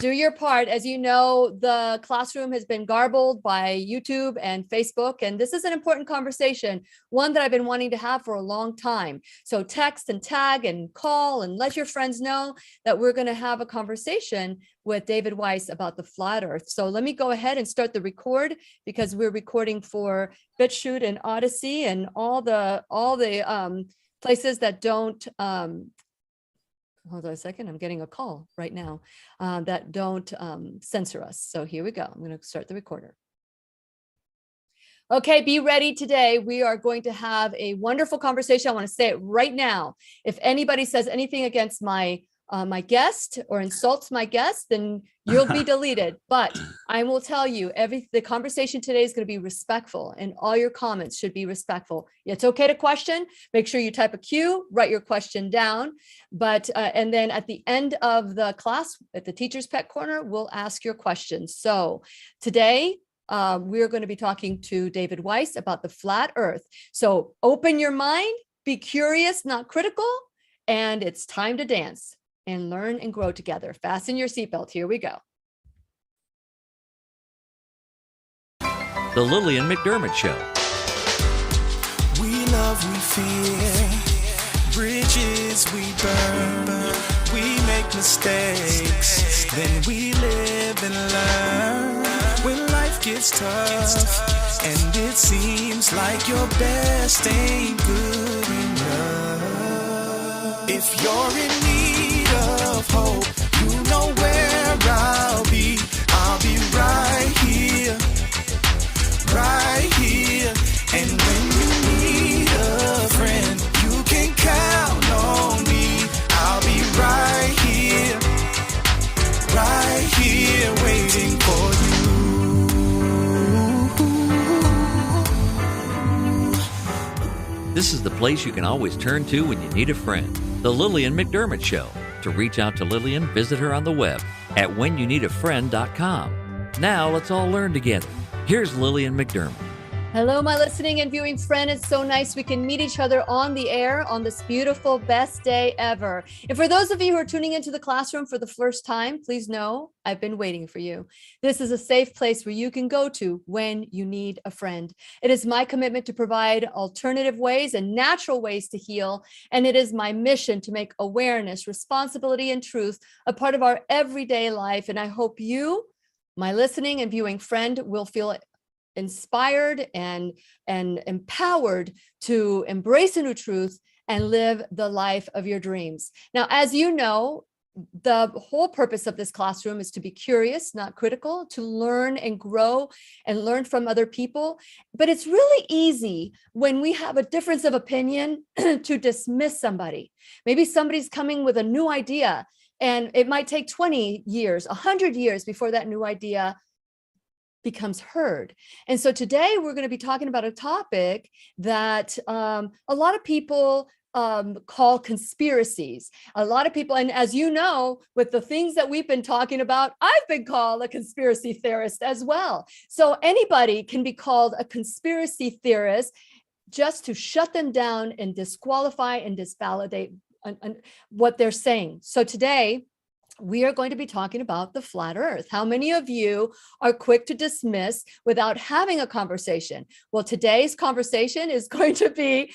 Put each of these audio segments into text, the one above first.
Do your part. As you know, the classroom has been garbled by YouTube and Facebook, and this is an important conversation, one that I've been wanting to have for a long time. So text and tag and call and let your friends know that we're going to have a conversation with David Weiss about the flat earth. So let me go ahead and start the record, because we're recording for BitChute and Odyssey and all the places that don't hold on a second. I'm getting a call right now that don't censor us. So here we go. I'm going to start the recorder. Okay, be ready today. We are going to have a wonderful conversation. I want to say it right now. If anybody says anything against my guest or insults my guest, then you'll be deleted. But I will tell you, the conversation today is going to be respectful, and all your comments should be respectful. It's okay to question. Make sure you type a Q, write your question down. But and then at the end of the class, at the Teacher's Pet Corner, we'll ask your questions. So today, we're going to be talking to David Weiss about the flat earth. So open your mind, be curious, not critical, and it's time to dance and learn and grow together. Fasten your seatbelt. Here we go. The Lillian McDermott Show. We love, we fear, bridges we burn, we make mistakes, then we live and learn. When life gets tough, and it seems like your best ain't good enough. If you're in need of hope, you know where I'll be right here, right here. And when you need a friend, you can count on me. I'll be right here, waiting for you. This is the place you can always turn to when you need a friend. The Lillian McDermott Show. To reach out to Lillian, visit her on the web at whenyouneedafriend.com. Now let's all learn together. Here's Lillian McDermott. Hello, my listening and viewing friend. It's so nice we can meet each other on the air on this beautiful, best day ever. And for those of you who are tuning into the classroom for the first time, please know I've been waiting for you. This is a safe place where you can go to when you need a friend. It is my commitment to provide alternative ways and natural ways to heal. And it is my mission to make awareness, responsibility, and truth a part of our everyday life. And I hope you, my listening and viewing friend, will feel inspired and empowered to embrace a new truth and live the life of your dreams. Now, as you know, the whole purpose of this classroom is to be curious, not critical, to learn and grow and learn from other people. But it's really easy when we have a difference of opinion to dismiss somebody. Maybe somebody's coming with a new idea, and it might take 20 years, 100 years before that new idea becomes heard. And so today we're going to be talking about a topic that a lot of people call conspiracies. A lot of people, and as you know, with the things that we've been talking about, I've been called a conspiracy theorist as well. So anybody can be called a conspiracy theorist just to shut them down and disqualify and disvalidate what they're saying. So today, we are going to be talking about the flat earth. How many of you are quick to dismiss without having a conversation? Well, today's conversation is going to be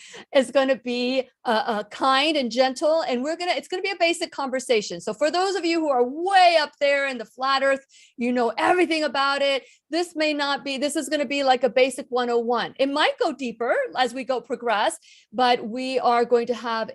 kind and gentle, and it's going to be a basic conversation. So for those of you who are way up there in the flat earth, you know everything about it. This is going to be like a basic 101. It might go deeper as we progress, but we are going to have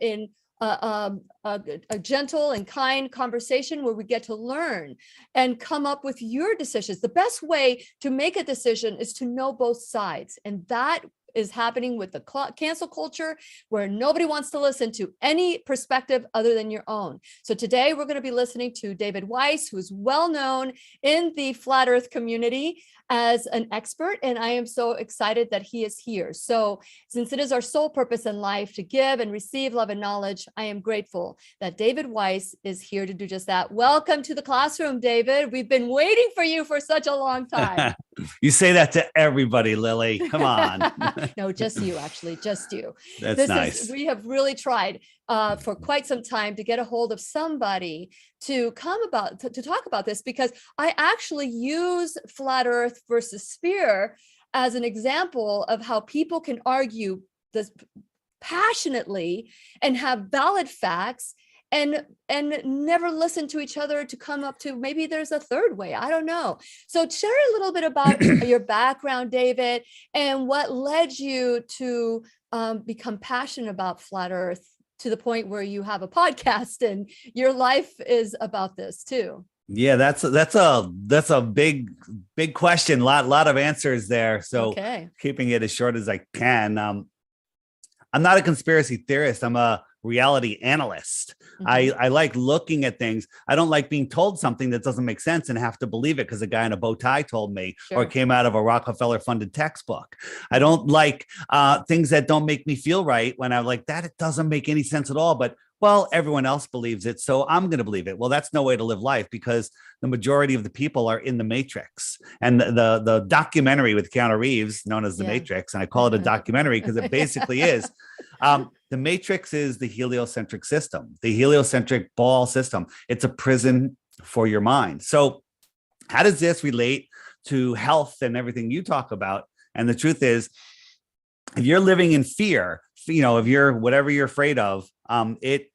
a gentle and kind conversation where we get to learn and come up with your decisions. The best way to make a decision is to know both sides. And that is happening with the cancel culture, where nobody wants to listen to any perspective other than your own. So today we're going to be listening to David Weiss, who's well known in the flat earth community as an expert. And I am so excited that he is here. So since it is our sole purpose in life to give and receive love and knowledge, I am grateful that David Weiss is here to do just that. Welcome to the classroom, David. We've been waiting for you for such a long time. You say that to everybody, Lily. Come on. No, just you, actually, just you. That's nice. We have really tried for quite some time to get a hold of somebody to to talk about this, because I actually use flat Earth versus sphere as an example of how people can argue this passionately and have valid facts and never listen to each other to come up to maybe there's a third way. I don't know. So share a little bit about your background, David, and what led you to become passionate about flat Earth to the point where you have a podcast and your life is about this too. Yeah, that's a big question. Lot of answers there. So keeping it as short as I can. I'm not a conspiracy theorist. I'm a reality analyst. I like looking at things. I don't like being told something that doesn't make sense and have to believe it because a guy in a bow tie told me or came out of a Rockefeller funded textbook. I don't like things that don't make me feel right when I'm like that. It doesn't make any sense at all. But well, everyone else believes it, so I'm going to believe it. Well, that's no way to live life because the majority of the people are in the Matrix. And the documentary with Keanu Reeves, known as The Matrix, and I call it a documentary because it basically is. The Matrix is the heliocentric system, the heliocentric ball system. It's a prison for your mind. So how does this relate to health and everything you talk about? And the truth is, if you're living in fear, if you're whatever you're afraid of, it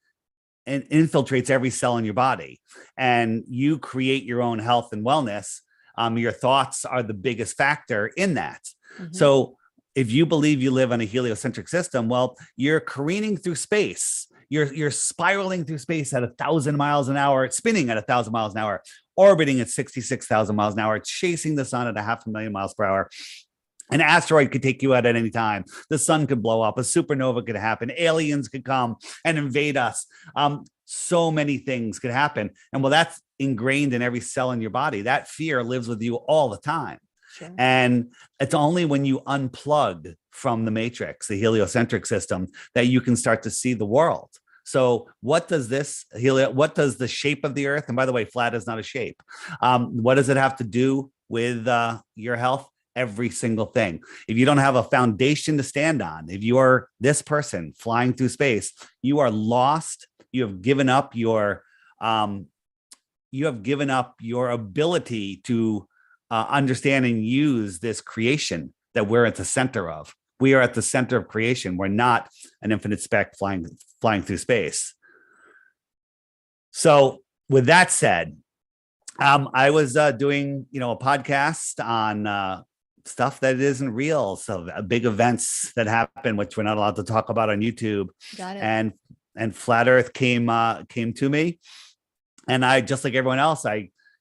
infiltrates every cell in your body, and you create your own health and wellness. Your thoughts are the biggest factor in that. So if you believe you live on a heliocentric system, well, you're careening through space. You're spiraling through space at 1,000 miles an hour, spinning at 1,000 miles an hour, orbiting at 66,000 miles an hour, chasing the sun at 500,000 miles per hour. An asteroid could take you out at any time. The sun could blow up. A supernova could happen. Aliens could come and invade us. So many things could happen. And well, that's ingrained in every cell in your body. That fear lives with you all the time. Sure. And it's only when you unplug from the Matrix, the heliocentric system, that you can start to see the world. So what does the shape of the Earth, and by the way, flat is not a shape. What does it have to do with your health? Every single thing. If you don't have a foundation to stand on, if you are this person flying through space, you are lost. You have given up your ability to understand and use this creation that we're at the center of. We are at the center of creation. We're not an infinite speck flying through space. So with that said, I was doing a podcast on stuff that isn't real. So big events that happen, which we're not allowed to talk about on YouTube. Got it. And flat Earth came to me. And I, just like everyone else,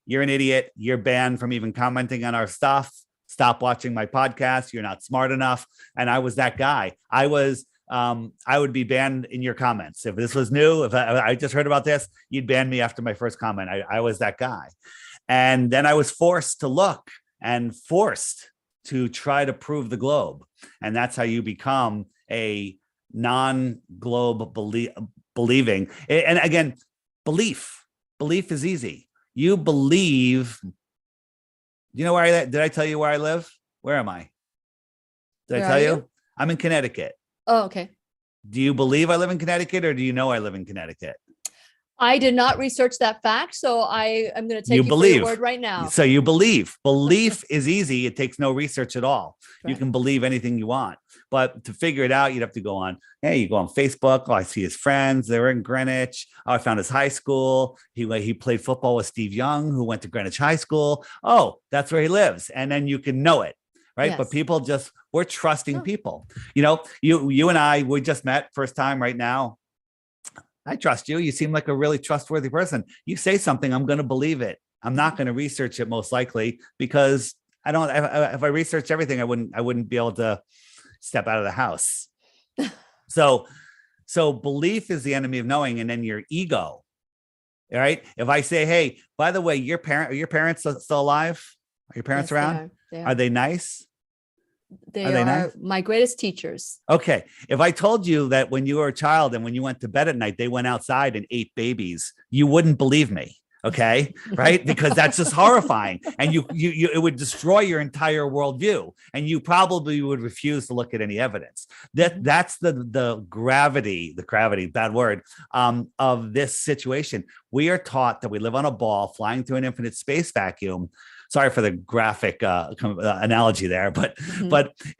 you're an idiot. You're banned from even commenting on our stuff. Stop watching my podcast. You're not smart enough. And I was that guy. I would be banned in your comments. If this was new, if I just heard about this, you'd ban me after my first comment. I was that guy. And then I was forced to look and forced to try to prove the globe. And that's how you become a non-globe believing. And again, belief is easy. You believe, did I tell you where I live? Where am I? Did I tell you? I'm in Connecticut. Oh, okay. Do you believe I live in Connecticut, or do you know I live in Connecticut? I did not research that fact, so I am going to take you for your word right now. So you believe. Belief is easy. It takes no research at all. Right. You can believe anything you want. But to figure it out, you'd have to go on. Hey, you go on Facebook. Oh, I see his friends. They're in Greenwich. Oh, I found his high school. He played football with Steve Young, who went to Greenwich High School. Oh, that's where he lives. And then you can know it. Right. Yes. But people we're trusting people. You and I, we just met first time right now. I trust you. You seem like a really trustworthy person. You say something, I'm going to believe it. I'm not going to research it most likely because if I researched everything, I wouldn't be able to step out of the house. So belief is the enemy of knowing. And then your ego. All right. If I say, hey, by the way, are your parents still alive? Are your parents around? They are. Are they nice? They are nice? My greatest teachers. Okay. If I told you that when you were a child and when you went to bed at night, they went outside and ate babies, you wouldn't believe me. Okay. Right. Because that's just horrifying. And you, it would destroy your entire worldview. And you probably would refuse to look at any evidence. That's the gravity, bad word, of this situation. We are taught that we live on a ball flying through an infinite space vacuum. Sorry for the graphic analogy there, but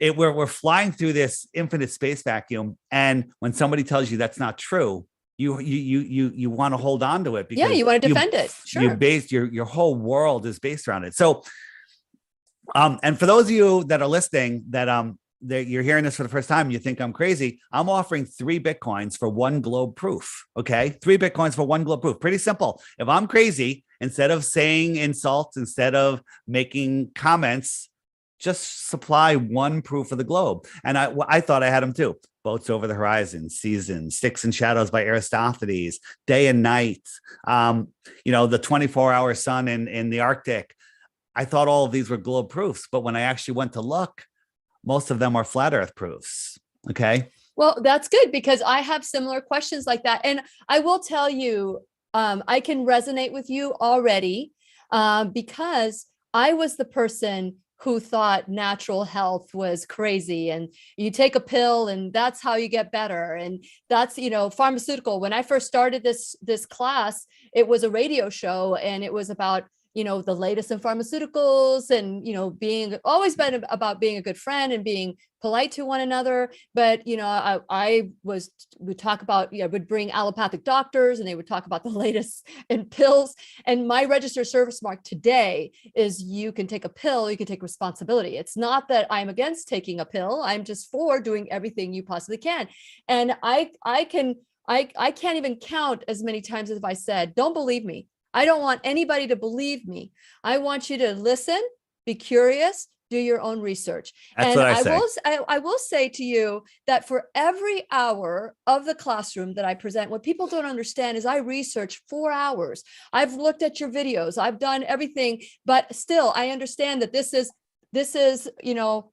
we're flying through this infinite space vacuum. And when somebody tells you that's not true, you want to hold on to it because you want to defend it. Sure. You based your whole world is based around it. So, and for those of you that are listening that you're hearing this for the first time, you think I'm crazy. I'm offering 3 Bitcoins for 1 globe proof. Okay. 3 Bitcoins for 1 globe proof. Pretty simple. If I'm crazy, instead of saying insults, instead of making comments, just supply 1 proof of the globe. And I thought I had them too. Boats Over the Horizon, Season, Sticks and Shadows by Aristophanes, Day and Night, the 24-hour sun in the Arctic. I thought all of these were globe proofs, but when I actually went to look, most of them are flat earth proofs. Okay. Well, that's good because I have similar questions like that. And I will tell you, I can resonate with you already because I was the person who thought natural health was crazy and you take a pill and that's how you get better. And that's, pharmaceutical. When I first started this class, it was a radio show and it was about, the latest in pharmaceuticals and, being about being a good friend and being polite to one another. But, would bring allopathic doctors and they would talk about the latest in pills. And my registered service mark today is you can take a pill, you can take responsibility. It's not that I'm against taking a pill. I'm just for doing everything you possibly can. And I can't even count as many times as if I said, don't believe me. I don't want anybody to believe me. I want you to listen, be curious, do your own research. That's and what I say. I will say to you that for every hour of the classroom that I present, what people don't understand is I research 4 hours. I've looked at your videos. I've done everything, but still I understand that this is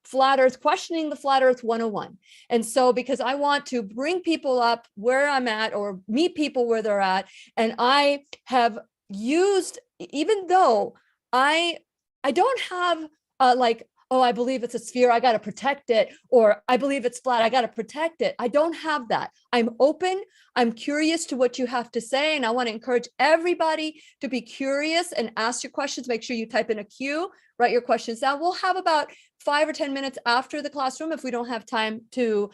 flat earth, questioning the flat earth 101. And so, because I want to bring people up where I'm at or meet people where they're at. And I have used, even though I don't have I believe it's a sphere, I got to protect it, or I believe it's flat, I got to protect it. I don't have that. I'm open. I'm curious to what you have to say. And I want to encourage everybody to be curious and ask your questions. Make sure you type in a Q, write your questions down. We'll have about 5 or 10 minutes after the classroom if we don't have time to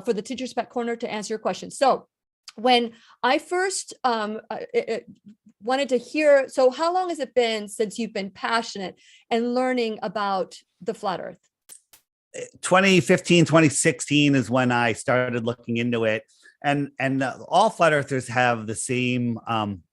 for the Teacher's Pet Corner to answer your questions. So when I first wanted to hear, so how long has it been since you've been passionate and learning about the flat earth? 2015, 2016 is when I started looking into it. And all flat earthers have the same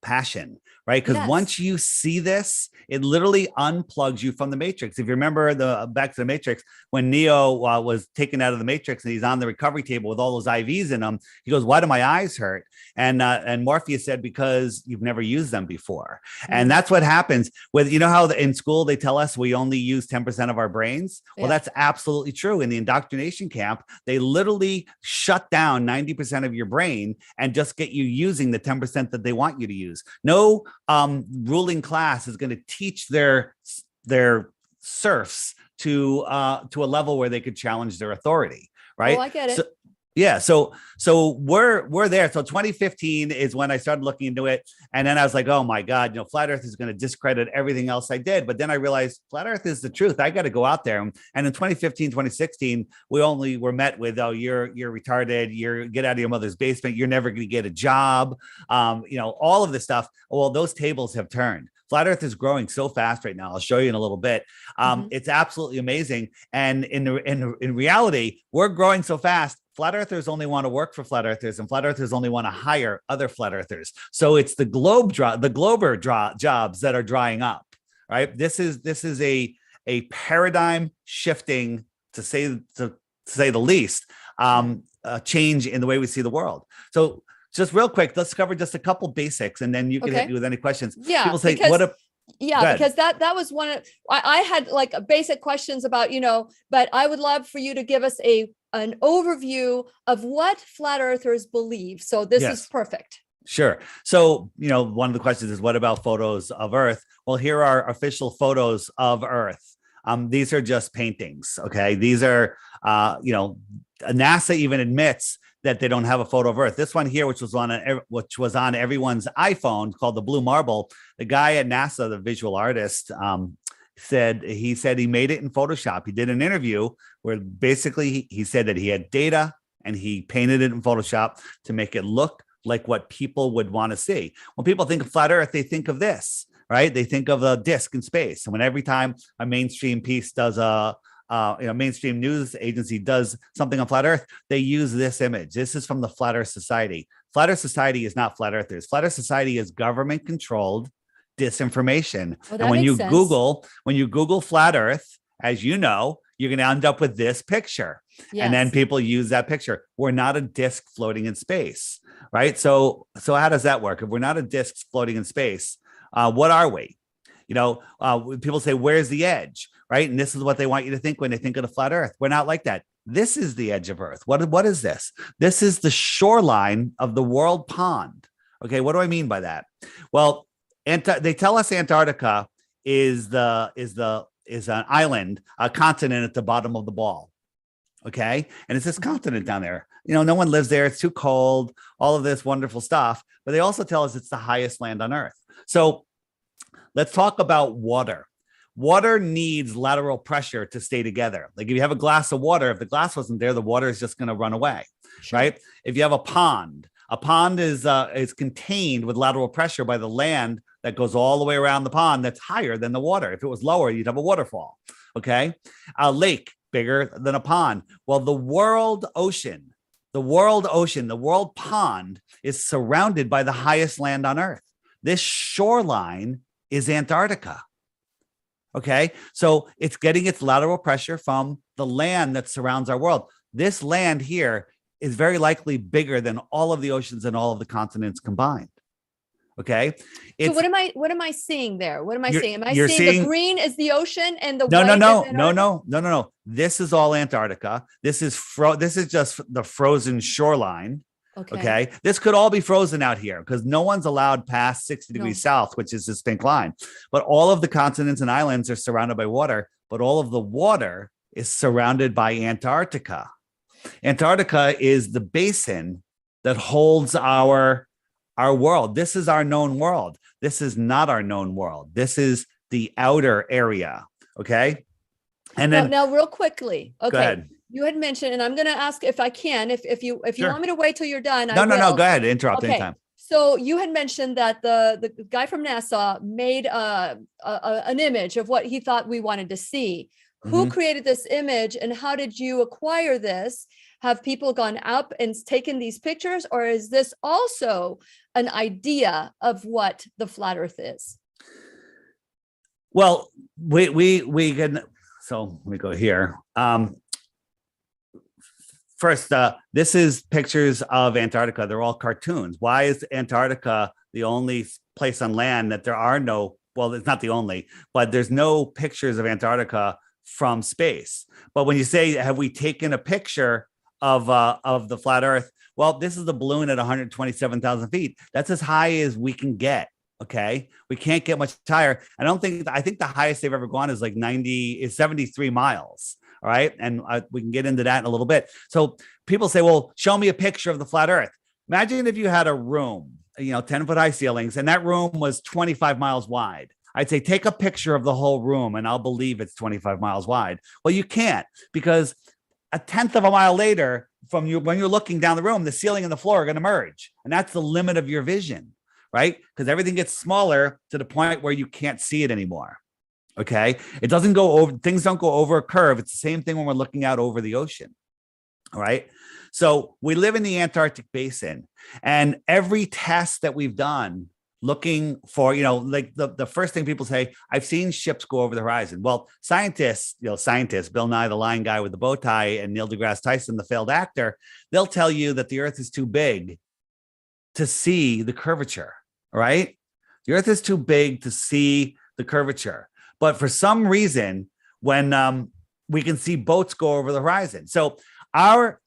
passion, right? Because once you see this, it literally unplugs you from the matrix. If you remember back to the Matrix, when Neo was taken out of the matrix and he's on the recovery table with all those IVs in him, he goes, "Why do my eyes hurt?" And Morpheus said, "Because you've never used them before." And that's what happens with, how in school they tell us we only use 10% of our brains. Well, that's absolutely true. In the indoctrination camp, they literally shut down 90% of your brain and just get you using the 10% that they want you to use. No ruling class is going to teach their serfs to a level where they could challenge their authority, right? Oh, I get it. So we're there. So 2015 is when I started looking into it. And then I was like, oh my God, flat earth is going to discredit everything else I did. But then I realized flat earth is the truth. I got to go out there. And in 2015, 2016, we only were met with, "Oh, you're retarded. Get out of your mother's basement. You're never going to get a job." All of this stuff. Well, those tables have turned. Flat earth is growing so fast right now. I'll show you in a little bit. It's absolutely amazing. And in reality, we're growing so fast. Flat earthers only want to work for flat earthers, and flat earthers only want to hire other flat earthers. So it's the glober jobs that are drying up, right? This is a paradigm shifting, to say the least, change in the way we see the world. So just real quick, let's cover just a couple basics, and then you can hit me with any questions. Yeah, people say, because that was one of, I had like basic questions about, but I would love for you to give us an overview of what flat earthers believe. So this is perfect. Sure. So, one of the questions is, what about photos of Earth? Well, here are official photos of Earth. These are just paintings. Okay. These are, NASA even admits that they don't have a photo of Earth. This one here, which was on everyone's iPhone, called the Blue Marble. The guy at NASA, the visual artist, said he made it in Photoshop. He did an interview where basically he said that he had data and he painted it in Photoshop to make it look like what people would want to see. When people think of flat Earth, they think of this, right? They think of a disk in space. And when every time a mainstream piece does mainstream news agency does something on flat Earth, they use this image. This is from the Flat Earth Society. Flat Earth Society is not flat earthers. Flat Earth Society is government controlled disinformation. Well, and when you sense. Google flat Earth, as you know, you're going to end up with this picture. Yes. And then people use that picture. We're not a disk floating in space, right? So how does that work? If we're not a disk floating in space, what are we? People say, where's the edge, right? And this is what they want you to think when they think of the flat Earth. We're not like that. This is the edge of Earth. What is this? This is the shoreline of the world pond. Okay, what do I mean by that? Well, they tell us Antarctica is an island, a continent at the bottom of the ball. Okay. And it's this continent down there. No one lives there. It's too cold, all of this wonderful stuff. But they also tell us it's the highest land on Earth. So let's talk about water. Water needs lateral pressure to stay together. Like if you have a glass of water, if the glass wasn't there, the water is just going to run away. Sure. Right. If you have a pond is contained with lateral pressure by the land that goes all the way around the pond that's higher than the water. If it was lower, you'd have a waterfall. Okay. A lake, bigger than a pond. Well, the world pond is surrounded by the highest land on Earth. This shoreline is Antarctica. Okay. So it's getting its lateral pressure from the land that surrounds our world. This land here is very likely bigger than all of the oceans and all of the continents combined. Okay. So what am I seeing there? What am I seeing? Am I seeing the green is the ocean and the white is Antarctica? No. This is all Antarctica. This is just the frozen shoreline. Okay. This could all be frozen out here because no one's allowed past 60 degrees south, which is this pink line. But all of the continents and islands are surrounded by water, but all of the water is surrounded by Antarctica. Antarctica is the basin that holds our world. This is our known world. This is not our known world. This is the outer area. Okay. And then now real quickly. Okay. Go ahead. You had mentioned, and I'm going to ask if I can, if you Sure. want me to wait till you're done. No. Go ahead. Interrupt anytime. So you had mentioned that the guy from NASA made an image of what he thought we wanted to see. Mm-hmm. Who created this image and how did you acquire this? Have people gone up and taken these pictures, or is this also an idea of what the flat Earth is? Well, we can. So let me go here. First, this is pictures of Antarctica. They're all cartoons. Why is Antarctica the only place on land that there are no? Well, it's not the only, but there's no pictures of Antarctica from space. But when you say, have we taken a picture of the flat Earth? Well, this is the balloon at 127,000 feet. That's as high as we can get. Okay. We can't get much higher. I think the highest they've ever gone is like 73 miles. All right. And we can get into that in a little bit. So people say, well, show me a picture of the flat Earth. Imagine if you had a room, 10-foot high ceilings, and that room was 25 miles wide. I'd say, take a picture of the whole room and I'll believe it's 25 miles wide. Well, you can't, because a tenth of a mile later when you're looking down the room, the ceiling and the floor are going to merge. And that's the limit of your vision, right? Because everything gets smaller to the point where you can't see it anymore. Okay. Things don't go over a curve. It's the same thing when we're looking out over the ocean. All right. So we live in the Antarctic basin, and every test that we've done looking for, like the first thing people say, I've seen ships go over the horizon. Well, scientists, Bill Nye, the lying guy with the bow tie, and Neil deGrasse Tyson, the failed actor, they'll tell you that the Earth is too big to see the curvature, right? The Earth is too big to see the curvature. But for some reason, when we can see boats go over the horizon. So our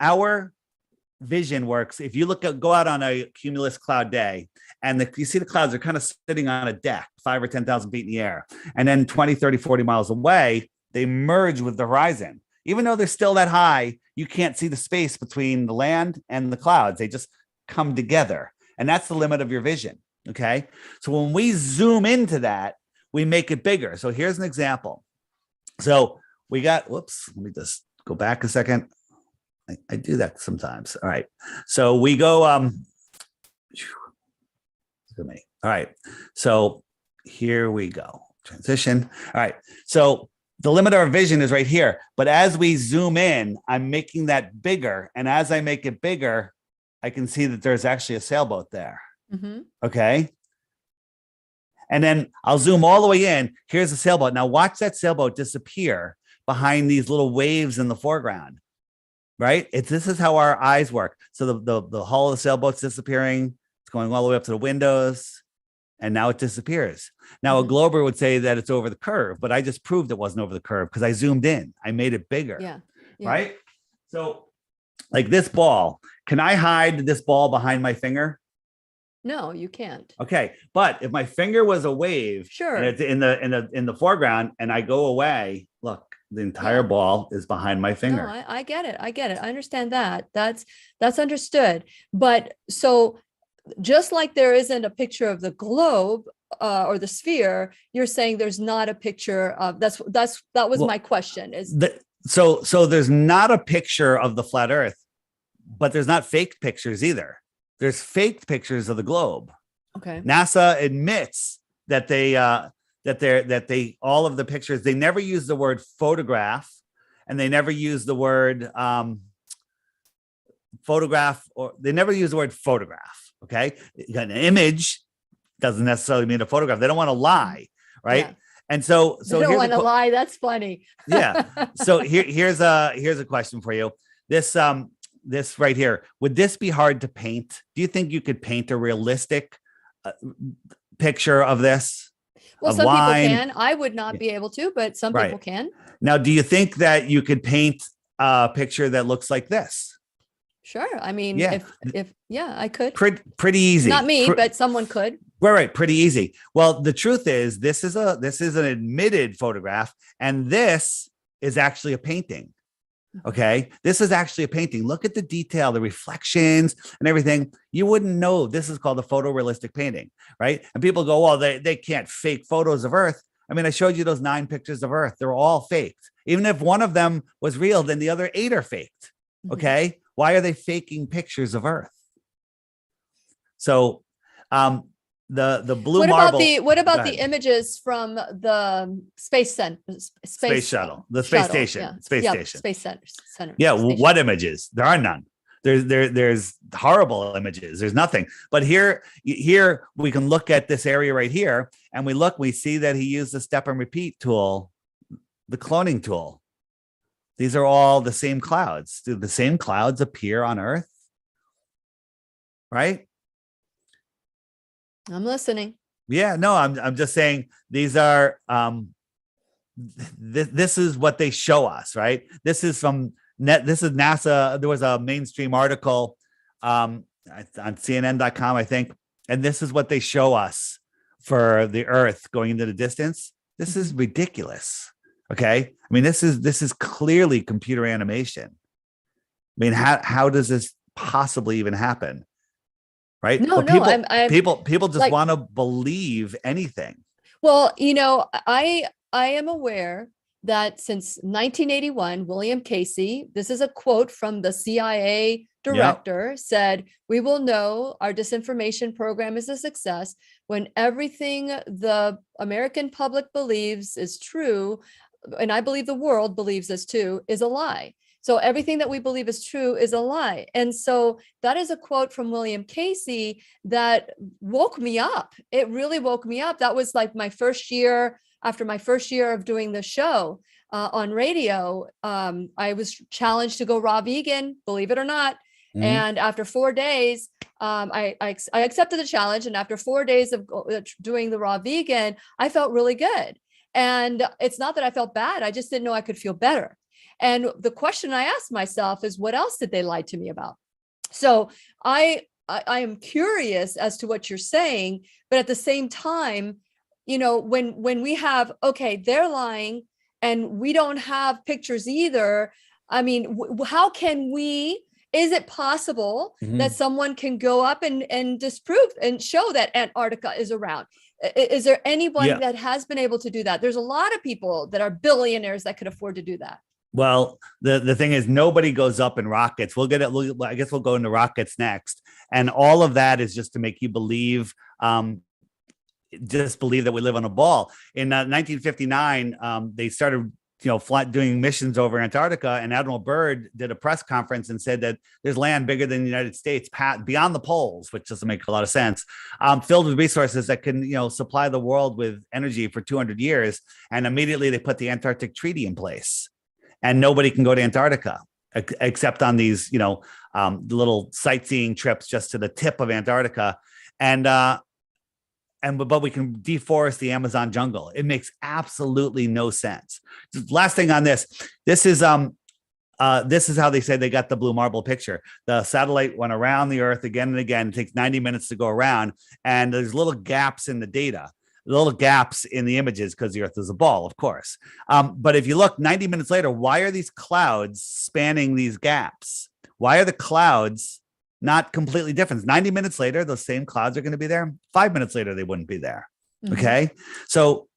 vision works. If you go out on a cumulus cloud day and you see the clouds are kind of sitting on a deck, 5 or 10,000 feet in the air. And then 20, 30, 40 miles away, they merge with the horizon. Even though they're still that high, you can't see the space between the land and the clouds. They just come together. And that's the limit of your vision. Okay. So when we zoom into that, we make it bigger. So here's an example. So we got, whoops, let me just go back a second. I do that sometimes. All right. So we go, look at me. All right. So here we go. Transition. All right. So the limit of our vision is right here. But as we zoom in, I'm making that bigger. And as I make it bigger, I can see that there's actually a sailboat there. Mm-hmm. Okay. And then I'll zoom all the way in. Here's the sailboat. Now watch that sailboat disappear behind these little waves in the foreground. Right? This is how our eyes work. So the hull of the sailboat's disappearing. It's going all the way up to the windows. And now it disappears. Now a glober would say that it's over the curve, but I just proved it wasn't over the curve because I zoomed in. I made it bigger. Yeah. Right? So like this ball, can I hide this ball behind my finger? No, you can't. Okay. But if my finger was a wave, sure, and it's in the foreground and I go away, look, the entire ball is behind my finger. No, I get it. I understand that. That's understood. But so just like there isn't a picture of the globe or the sphere, you're saying there's not a picture of that was my question. So there's not a picture of the flat Earth, but there's not fake pictures either. There's fake pictures of the globe. Okay. NASA admits that they all of the pictures, they never use the word photograph, and they never use the word photograph, or they never use the word photograph. Okay. An image doesn't necessarily mean a photograph. They don't want to lie. Right. Yeah. And so they don't want to lie. That's funny. Yeah. So here's a question for you. This right here, would this be hard to paint? Do you think you could paint a realistic picture of this? Well, some people can. I would not be able to, but some people can. Now, do you think that you could paint a picture that looks like this? Sure. I mean, if I could. Pretty easy. Not me, but someone could. Right. Pretty easy. Well, the truth is, this is an admitted photograph, and this is actually a painting. Okay. This is actually a painting. Look at the detail, the reflections and everything. You wouldn't know this is called a photorealistic painting, right? And people go, well, they can't fake photos of Earth. I mean, I showed you those 9 pictures of Earth. They're all faked. Even if one of them was real, then the other 8 are faked. Okay. Why are they faking pictures of Earth? So, the blue marble. What about the images from the space shuttle, the space station, space center. Yeah. What images? There are none. There's horrible images. There's nothing. But here we can look at this area right here, and we see that he used the step and repeat tool, the cloning tool. These are all the same clouds. Do the same clouds appear on Earth? Right? I'm listening. Yeah, no, I'm just saying these are this is what they show us, right? This is NASA. There was a mainstream article on CNN.com, I think, and this is what they show us for the Earth going into the distance. This is ridiculous. Okay, I mean, this is clearly computer animation. I mean, how does this possibly even happen? Right? No, people just want to believe anything. Well, I am aware that since 1981, William Casey, this is a quote from the CIA director, said, "We will know our disinformation program is a success when everything the American public believes is true, and I believe the world believes this too, is a lie. So everything that we believe is true is a lie." And so that is a quote from William Casey that woke me up. It really woke me up. That was like after my first year of doing the show on radio. I was challenged to go raw vegan, believe it or not. Mm-hmm. And after 4 days, I accepted the challenge. And after 4 days of doing the raw vegan, I felt really good. And it's not that I felt bad. I just didn't know I could feel better. And the question I asked myself is, what else did they lie to me about? So I am curious as to what you're saying, but at the same time, when we have, okay, they're lying and we don't have pictures either. I mean, how can we, is it possible that someone can go up and disprove and show that Antarctica is around? Is there anyone that has been able to do that? There's a lot of people that are billionaires that could afford to do that. Well, the thing is, nobody goes up in rockets. We'll get it. I guess we'll go into rockets next. And all of that is just to make you believe, just believe that we live on a ball. In 1959, they started, doing missions over Antarctica, and Admiral Byrd did a press conference and said that there's land bigger than the United States beyond the poles, which doesn't make a lot of sense, filled with resources that can, supply the world with energy for 200 years. And immediately they put the Antarctic Treaty in place. And nobody can go to Antarctica except on these, little sightseeing trips just to the tip of Antarctica. But we can deforest the Amazon jungle. It makes absolutely no sense. Last thing on this. This is how they say they got the blue marble picture. The satellite went around the Earth again and again. It takes 90 minutes to go around, and there's little gaps in the data. Little gaps in the images because the Earth is a ball, of course. But if you look 90 minutes later, why are these clouds spanning these gaps? Why are the clouds not completely different? 90 minutes later, those same clouds are going to be there. 5 minutes later, they wouldn't be there. Okay. So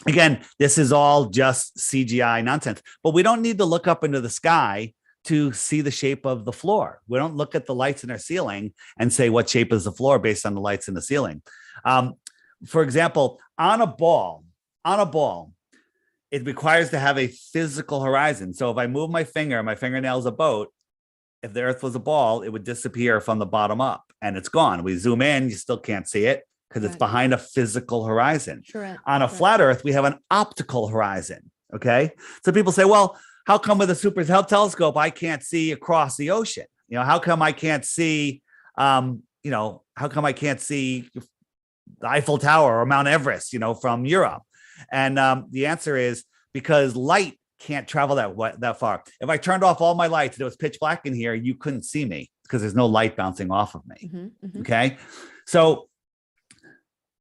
again, this is all just CGI nonsense, but we don't need to look up into the sky to see the shape of the floor. We don't look at the lights in our ceiling and say what shape is the floor based on the lights in the ceiling. For example, on a ball, it requires to have a physical horizon. So if I move my fingernail is a boat. If the Earth was a ball, it would disappear from the bottom up and it's gone. We zoom in, you still can't see it because it's behind a physical horizon. On a flat Earth, we have an optical horizon. Okay. So people say, well, how come with a super telescope, I can't see across the ocean? How come I can't see, how come I can't see the Eiffel Tower or Mount Everest, from Europe? And the answer is because light can't travel that far. If I turned off all my lights and it was pitch black in here, you couldn't see me because there's no light bouncing off of me. Okay. So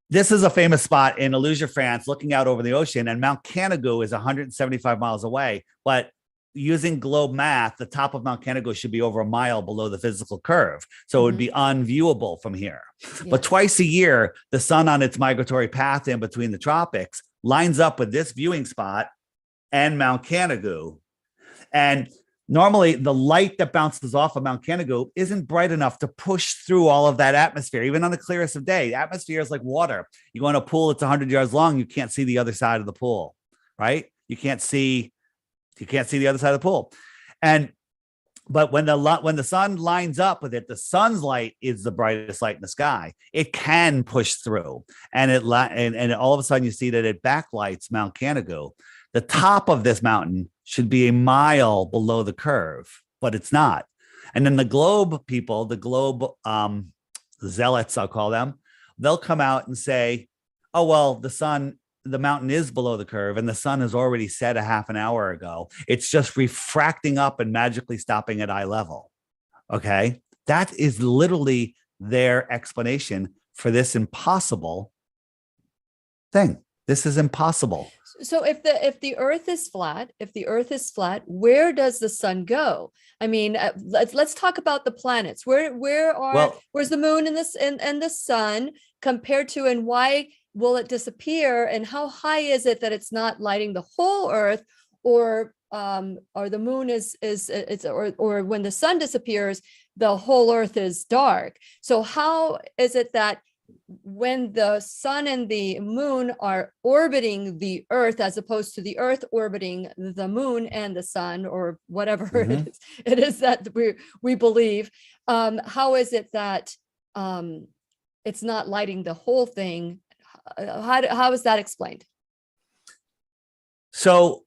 this is a famous spot in Illusion, France, looking out over the ocean, and Mount Canigou is 175 miles away. But using globe math, the top of Mount Canigou should be over a mile below the physical curve. So it would be unviewable from here. But twice a year, the sun on its migratory path in between the tropics lines up with this viewing spot and Mount Canigou. And normally the light that bounces off of Mount Canigou isn't bright enough to push through all of that atmosphere, even on the clearest of day. The atmosphere is like water. You go in a pool, it's 100 yards long. You can't see the other side of the pool, right? You can't see the other side of the pool. But when the sun lines up with it, the sun's light is the brightest light in the sky. It can push through, and all of a sudden you see that it backlights Mount Canigou. The top of this mountain should be a mile below the curve, but it's not. And then the globe people, the globe zealots, I'll call them, they'll come out and say, "Oh well, the mountain is below the curve and the sun has already set a half an hour ago. It's just refracting up and magically stopping at eye level." Okay. That is literally their explanation for this impossible thing. This is impossible. So if the earth is flat, where does the sun go? I mean, let's talk about the planets. Where's the moon and the sun compared to, and why will it disappear, and how high is it that it's not lighting the whole Earth, or the moon or when the sun disappears, the whole Earth is dark? So how is it that when the sun and the moon are orbiting the Earth, as opposed to the Earth orbiting the moon and the sun, or whatever it is that we believe, how is it that it's not lighting the whole thing? How is that explained? So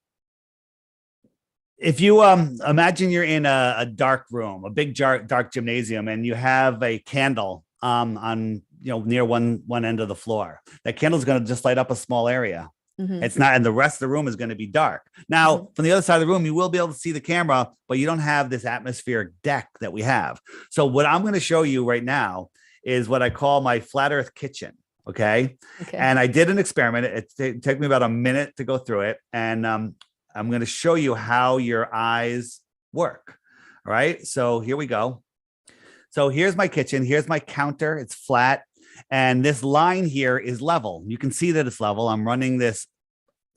if you imagine you're in a dark room, a big dark gymnasium, and you have a candle on near one end of the floor, that candle is going to just light up a small area. It's not, and the rest of the room is going to be dark. Now, from the other side of the room, you will be able to see the camera, but you don't have this atmospheric deck that we have. So what I'm going to show you right now is what I call my flat earth kitchen. Okay. And I did an experiment. It took me about a minute to go through it. And I'm going to show you how your eyes work. All right. So here we go. So here's my kitchen. Here's my counter. It's flat. And this line here is level. You can see that it's level. I'm running the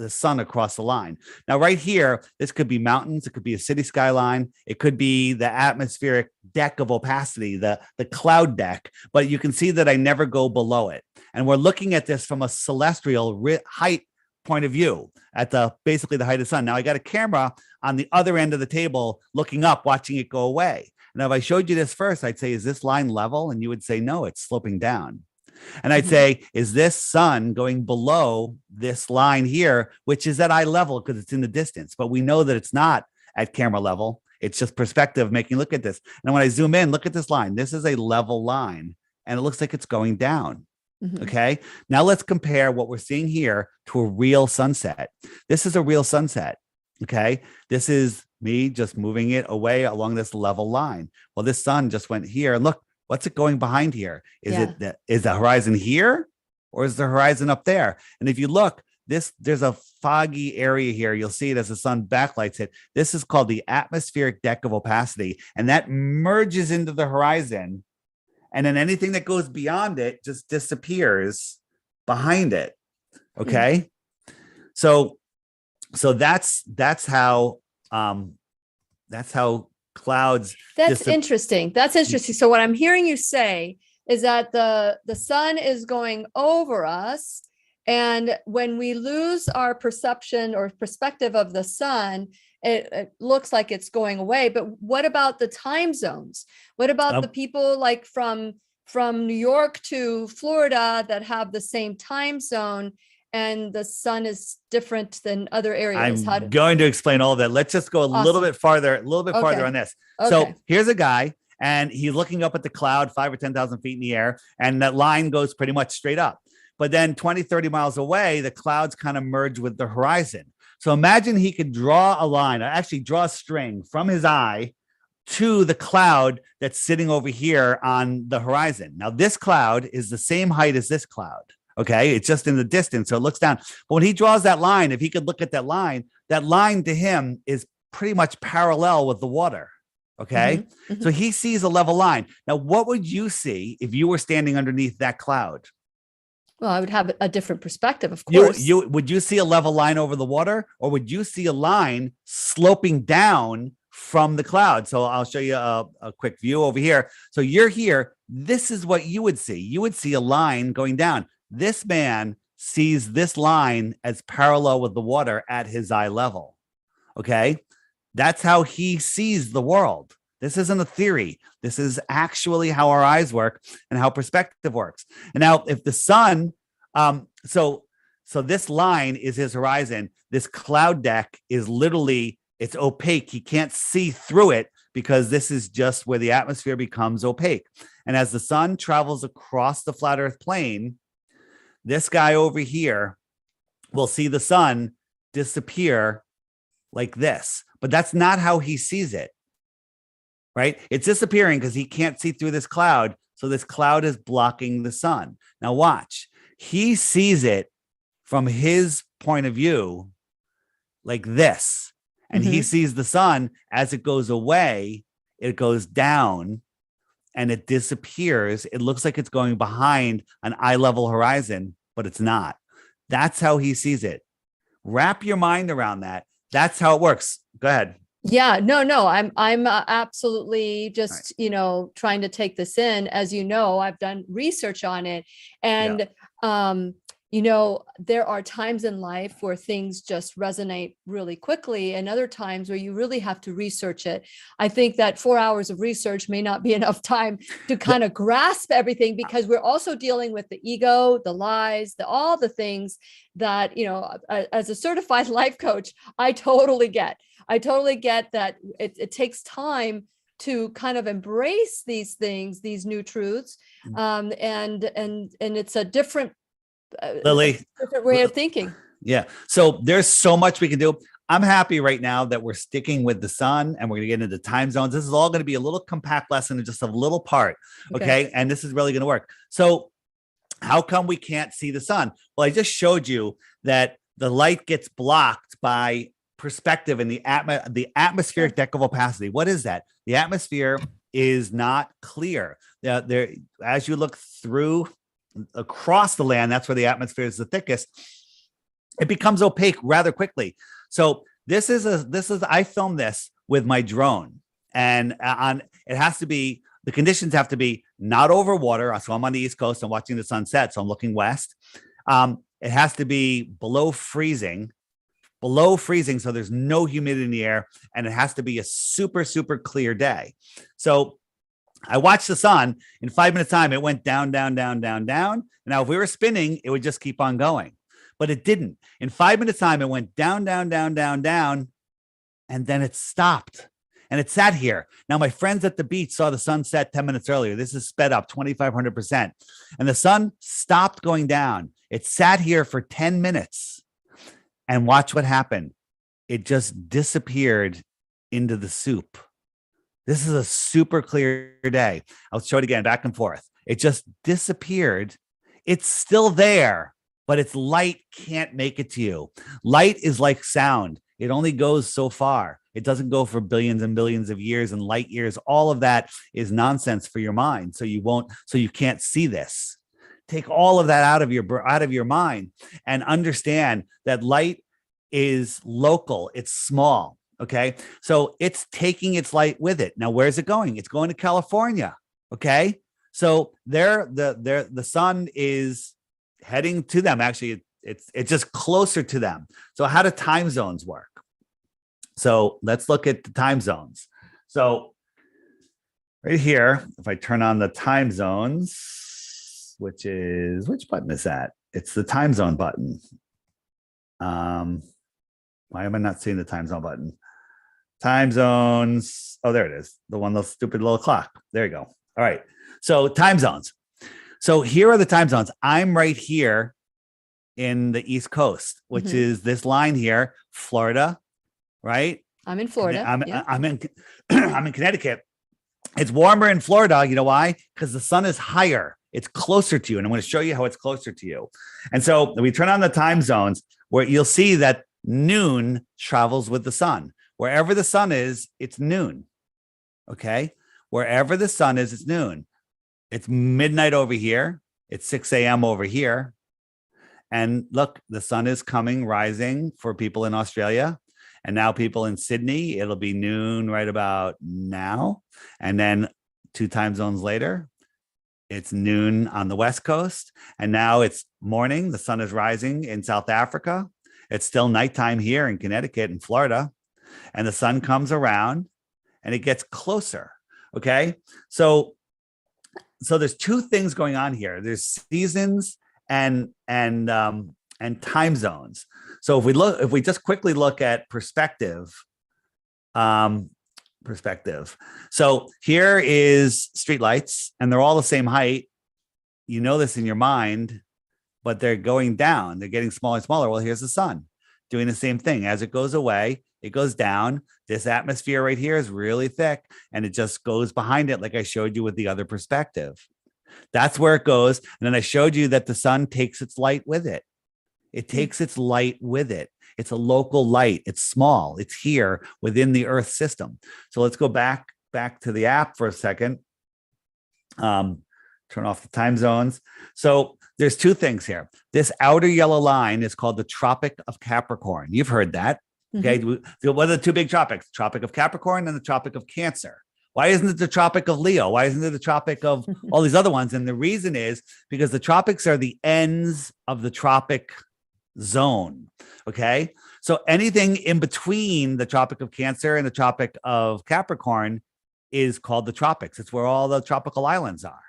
sun across the line. Now, right here, this could be mountains. It could be a city skyline. It could be the atmospheric deck of opacity, the cloud deck. But you can see that I never go below it. And we're looking at this from a celestial height point of view at basically the height of the sun. Now, I got a camera on the other end of the table looking up, watching it go away. Now, if I showed you this first, I'd say, is this line level? And you would say, no, it's sloping down. And I'd say, is this sun going below this line here, which is at eye level because it's in the distance? But we know that it's not at camera level. It's just perspective making look at this. And when I zoom in, look at this line. This is a level line, and it looks like it's going down. Okay. Now let's compare what we're seeing here to a real sunset. This is a real sunset. Okay. This is me just moving it away along this level line. Well, this sun just went here. And look, what's it going behind here? Is the horizon here, or is the horizon up there? And if you look, there's a foggy area here. You'll see it as the sun backlights it. This is called the atmospheric deck of opacity. And that merges into the horizon. And then anything that goes beyond it just disappears behind it. Okay. So that's how clouds. That's interesting. So what I'm hearing you say is that the sun is going over us, and when we lose our perception or perspective of the sun, it looks like it's going away. But what about the time zones? What about the people like from New York to Florida that have the same time zone, and the sun is different than other areas? I'm going to explain all of that. Let's just go a little bit farther on this. Okay. So here's a guy, and he's looking up at the cloud 5,000 or 10,000 feet in the air, and that line goes pretty much straight up. But then 20, 30 miles away, the clouds kind of merge with the horizon. So imagine he could draw a line, or actually draw a string from his eye to the cloud that's sitting over here on the horizon. Now, this cloud is the same height as this cloud. Okay. It's just in the distance. So it looks down. But when he draws that line, if he could look at that line to him is pretty much parallel with the water. Okay. So he sees a level line. Now, what would you see if you were standing underneath that cloud? Well, I would have a different perspective, of course. Would you see a level line over the water, or would you see a line sloping down from the cloud? So I'll show you a quick view over here. So you're here. This is what you would see. You would see a line going down. This man sees this line as parallel with the water at his eye level. Okay. That's how he sees the world. This isn't a theory. This is actually how our eyes work and how perspective works. And now if the sun, so this line is his horizon. This cloud deck is literally, it's opaque. He can't see through it because this is just where the atmosphere becomes opaque. And as the sun travels across the flat earth plane, this guy over here will see the sun disappear like this, but that's not how he sees it. Right? It's disappearing because he can't see through this cloud. So this cloud is blocking the sun. Now watch. He sees it from his point of view like this. And he sees the sun as it goes away, it goes down and it disappears. It looks like it's going behind an eye level horizon, but it's not. That's how he sees it. Wrap your mind around that. That's how it works. Go ahead. Yeah, no, I'm absolutely just, trying to take this in. As you know, I've done research on it, and, there are times in life where things just resonate really quickly, and other times where you really have to research it. I think that 4 hours of research may not be enough time to kind of grasp everything, because we're also dealing with the ego, the lies, all the things that, as a certified life coach, I totally get that it takes time to kind of embrace these things, these new truths. And it's a different Lily, different way of thinking. Yeah. So there's so much we can do. I'm happy right now that we're sticking with the sun and we're going to get into time zones. This is all going to be a little compact lesson in just a little part. Okay. And this is really going to work. So how come we can't see the sun? Well, I just showed you that the light gets blocked by perspective in the atmospheric deck of opacity. What is that? The atmosphere is not clear. There, as you look through across the land, that's where the atmosphere is the thickest. It becomes opaque rather quickly. So this is I filmed this with my drone, and it has to be, the conditions have to be not over water. So I'm on the East Coast. I'm watching the sunset. So I'm looking west. It has to be below freezing. So there's no humidity in the air, and it has to be a super, super clear day. So I watched the sun. In 5 minutes time, it went down, down, down, down, down. Now, if we were spinning, it would just keep on going, but it didn't. In 5 minutes time, it went down, down, down, down, down, and then it stopped. And it sat here. Now, my friends at the beach saw the sun set 10 minutes earlier. This is sped up 2,500%. And the sun stopped going down. It sat here for 10 minutes. And watch what happened. It just disappeared into the soup. This is a super clear day. I'll show it again, back and forth. It just disappeared. It's still there, but its light can't make it to you. Light is like sound. It only goes so far. It doesn't go for billions and billions of years and light years. All of that is nonsense for your mind. So you can't see this. Take all of that out of your mind and understand that light is local. It's small. Okay. So it's taking its light with it. Now, where's it going? It's going to California. Okay. So the sun is heading to them. Actually, it's just closer to them. So how do time zones work? So let's look at the time zones. So right here, if I turn on the time zones, which button is that? It's the time zone button. Why am I not seeing the time zone button? Time zones. Oh, there it is. The stupid little clock. There you go. All right. So time zones. So here are the time zones. I'm right here in the East Coast, which is this line here, Florida, right? I'm in Florida. I'm in Connecticut. It's warmer in Florida. You know why? Because the sun is higher. It's closer to you. And I'm going to show you how it's closer to you. And so we turn on the time zones where you'll see that noon travels with the sun. Wherever the sun is, it's noon. Okay. Wherever the sun is, it's noon. It's midnight over here. It's 6 a.m. over here. And look, the sun is rising for people in Australia. And now people in Sydney, it'll be noon right about now. And then 2 time zones later, it's noon on the West Coast. And now it's morning. The sun is rising in South Africa. It's still nighttime here in Connecticut and Florida. And the sun comes around and it gets closer. Okay. So there's 2 things going on here. There's seasons and time zones. So if we just quickly look at perspective. So here is streetlights, and they're all the same height. You know this in your mind, but they're going down. They're getting smaller and smaller. Well, here's the sun doing the same thing. As it goes away, it goes down. This atmosphere right here is really thick, and it just goes behind it, like I showed you with the other perspective. That's where it goes. And then I showed you that the sun takes its light with it. It takes its light with it. It's a local light. It's small. It's here within the Earth system. So let's go back to the app for a second. Turn off the time zones. So there's 2 things here. This outer yellow line is called the Tropic of Capricorn. You've heard that. Okay. What are the 2 big tropics? Tropic of Capricorn and the Tropic of Cancer. Why isn't it the Tropic of Leo? Why isn't it the Tropic of all these other ones? And the reason is because the tropics are the ends of the tropic zone. Okay. So anything in between the Tropic of Cancer and the Tropic of Capricorn is called the tropics. It's where all the tropical islands are.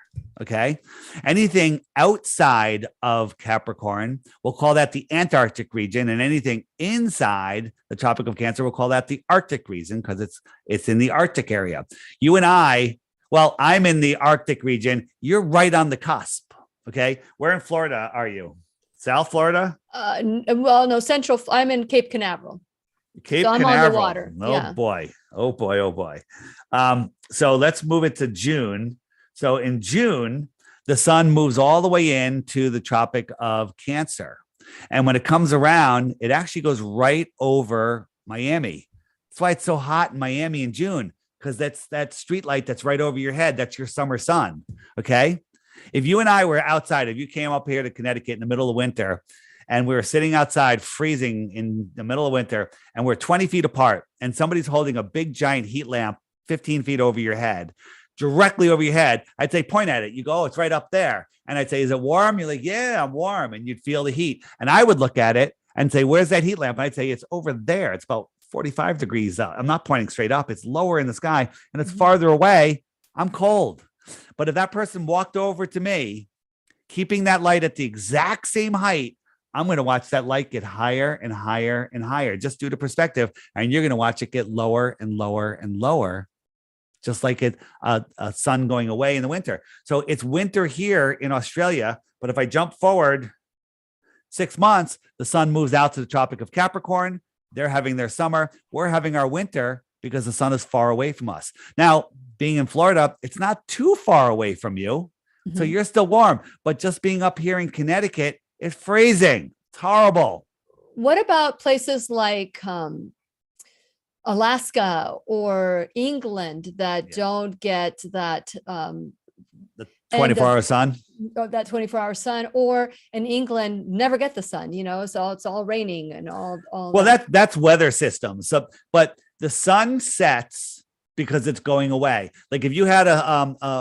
Okay. Anything outside of Capricorn, we'll call that the Antarctic region. And anything inside the Tropic of Cancer, we'll call that the Arctic region, because it's in the Arctic area. You and I'm in the Arctic region. You're right on the cusp. Okay. Where in Florida are you? South Florida? Well, no, Central. I'm in Cape Canaveral. Cape So I'm Canaveral. on the water. Oh yeah. boy. Oh boy. Oh boy. So let's move it to June. So in June, the sun moves all the way into the Tropic of Cancer. And when it comes around, it actually goes right over Miami. That's why it's so hot in Miami in June, because that's that street light that's right over your head. That's your summer sun. Okay. If you and I were outside, if you came up here to Connecticut in the middle of winter and we were sitting outside freezing in the middle of winter and we're 20 feet apart and somebody's holding a big giant heat lamp 15 feet over your head, directly over your head, I'd say, point at it. You go, oh, it's right up there. And I'd say, is it warm? You're like, yeah, I'm warm. And you'd feel the heat. And I would look at it and say, where's that heat lamp? And I'd say, it's over there. It's about 45 degrees up. I'm not pointing straight up. It's lower in the sky and it's farther away. I'm cold. But if that person walked over to me, keeping that light at the exact same height, I'm going to watch that light get higher and higher and higher, just due to perspective. And you're going to watch it get lower and lower and lower, just like a sun going away in the winter. So it's winter here in Australia. But if I jump forward 6 months, the sun moves out to the Tropic of Capricorn. They're having their summer. We're having our winter because the sun is far away from us. Now, being in Florida, it's not too far away from you. Mm-hmm. So you're still warm. But just being up here in Connecticut, it's freezing. It's horrible. What about places like Alaska or England that don't get that the 24-hour sun? That 24-hour sun, or in England never get the sun, so it's all raining and all well, that's weather systems. So, but the sun sets because it's going away. Like if you had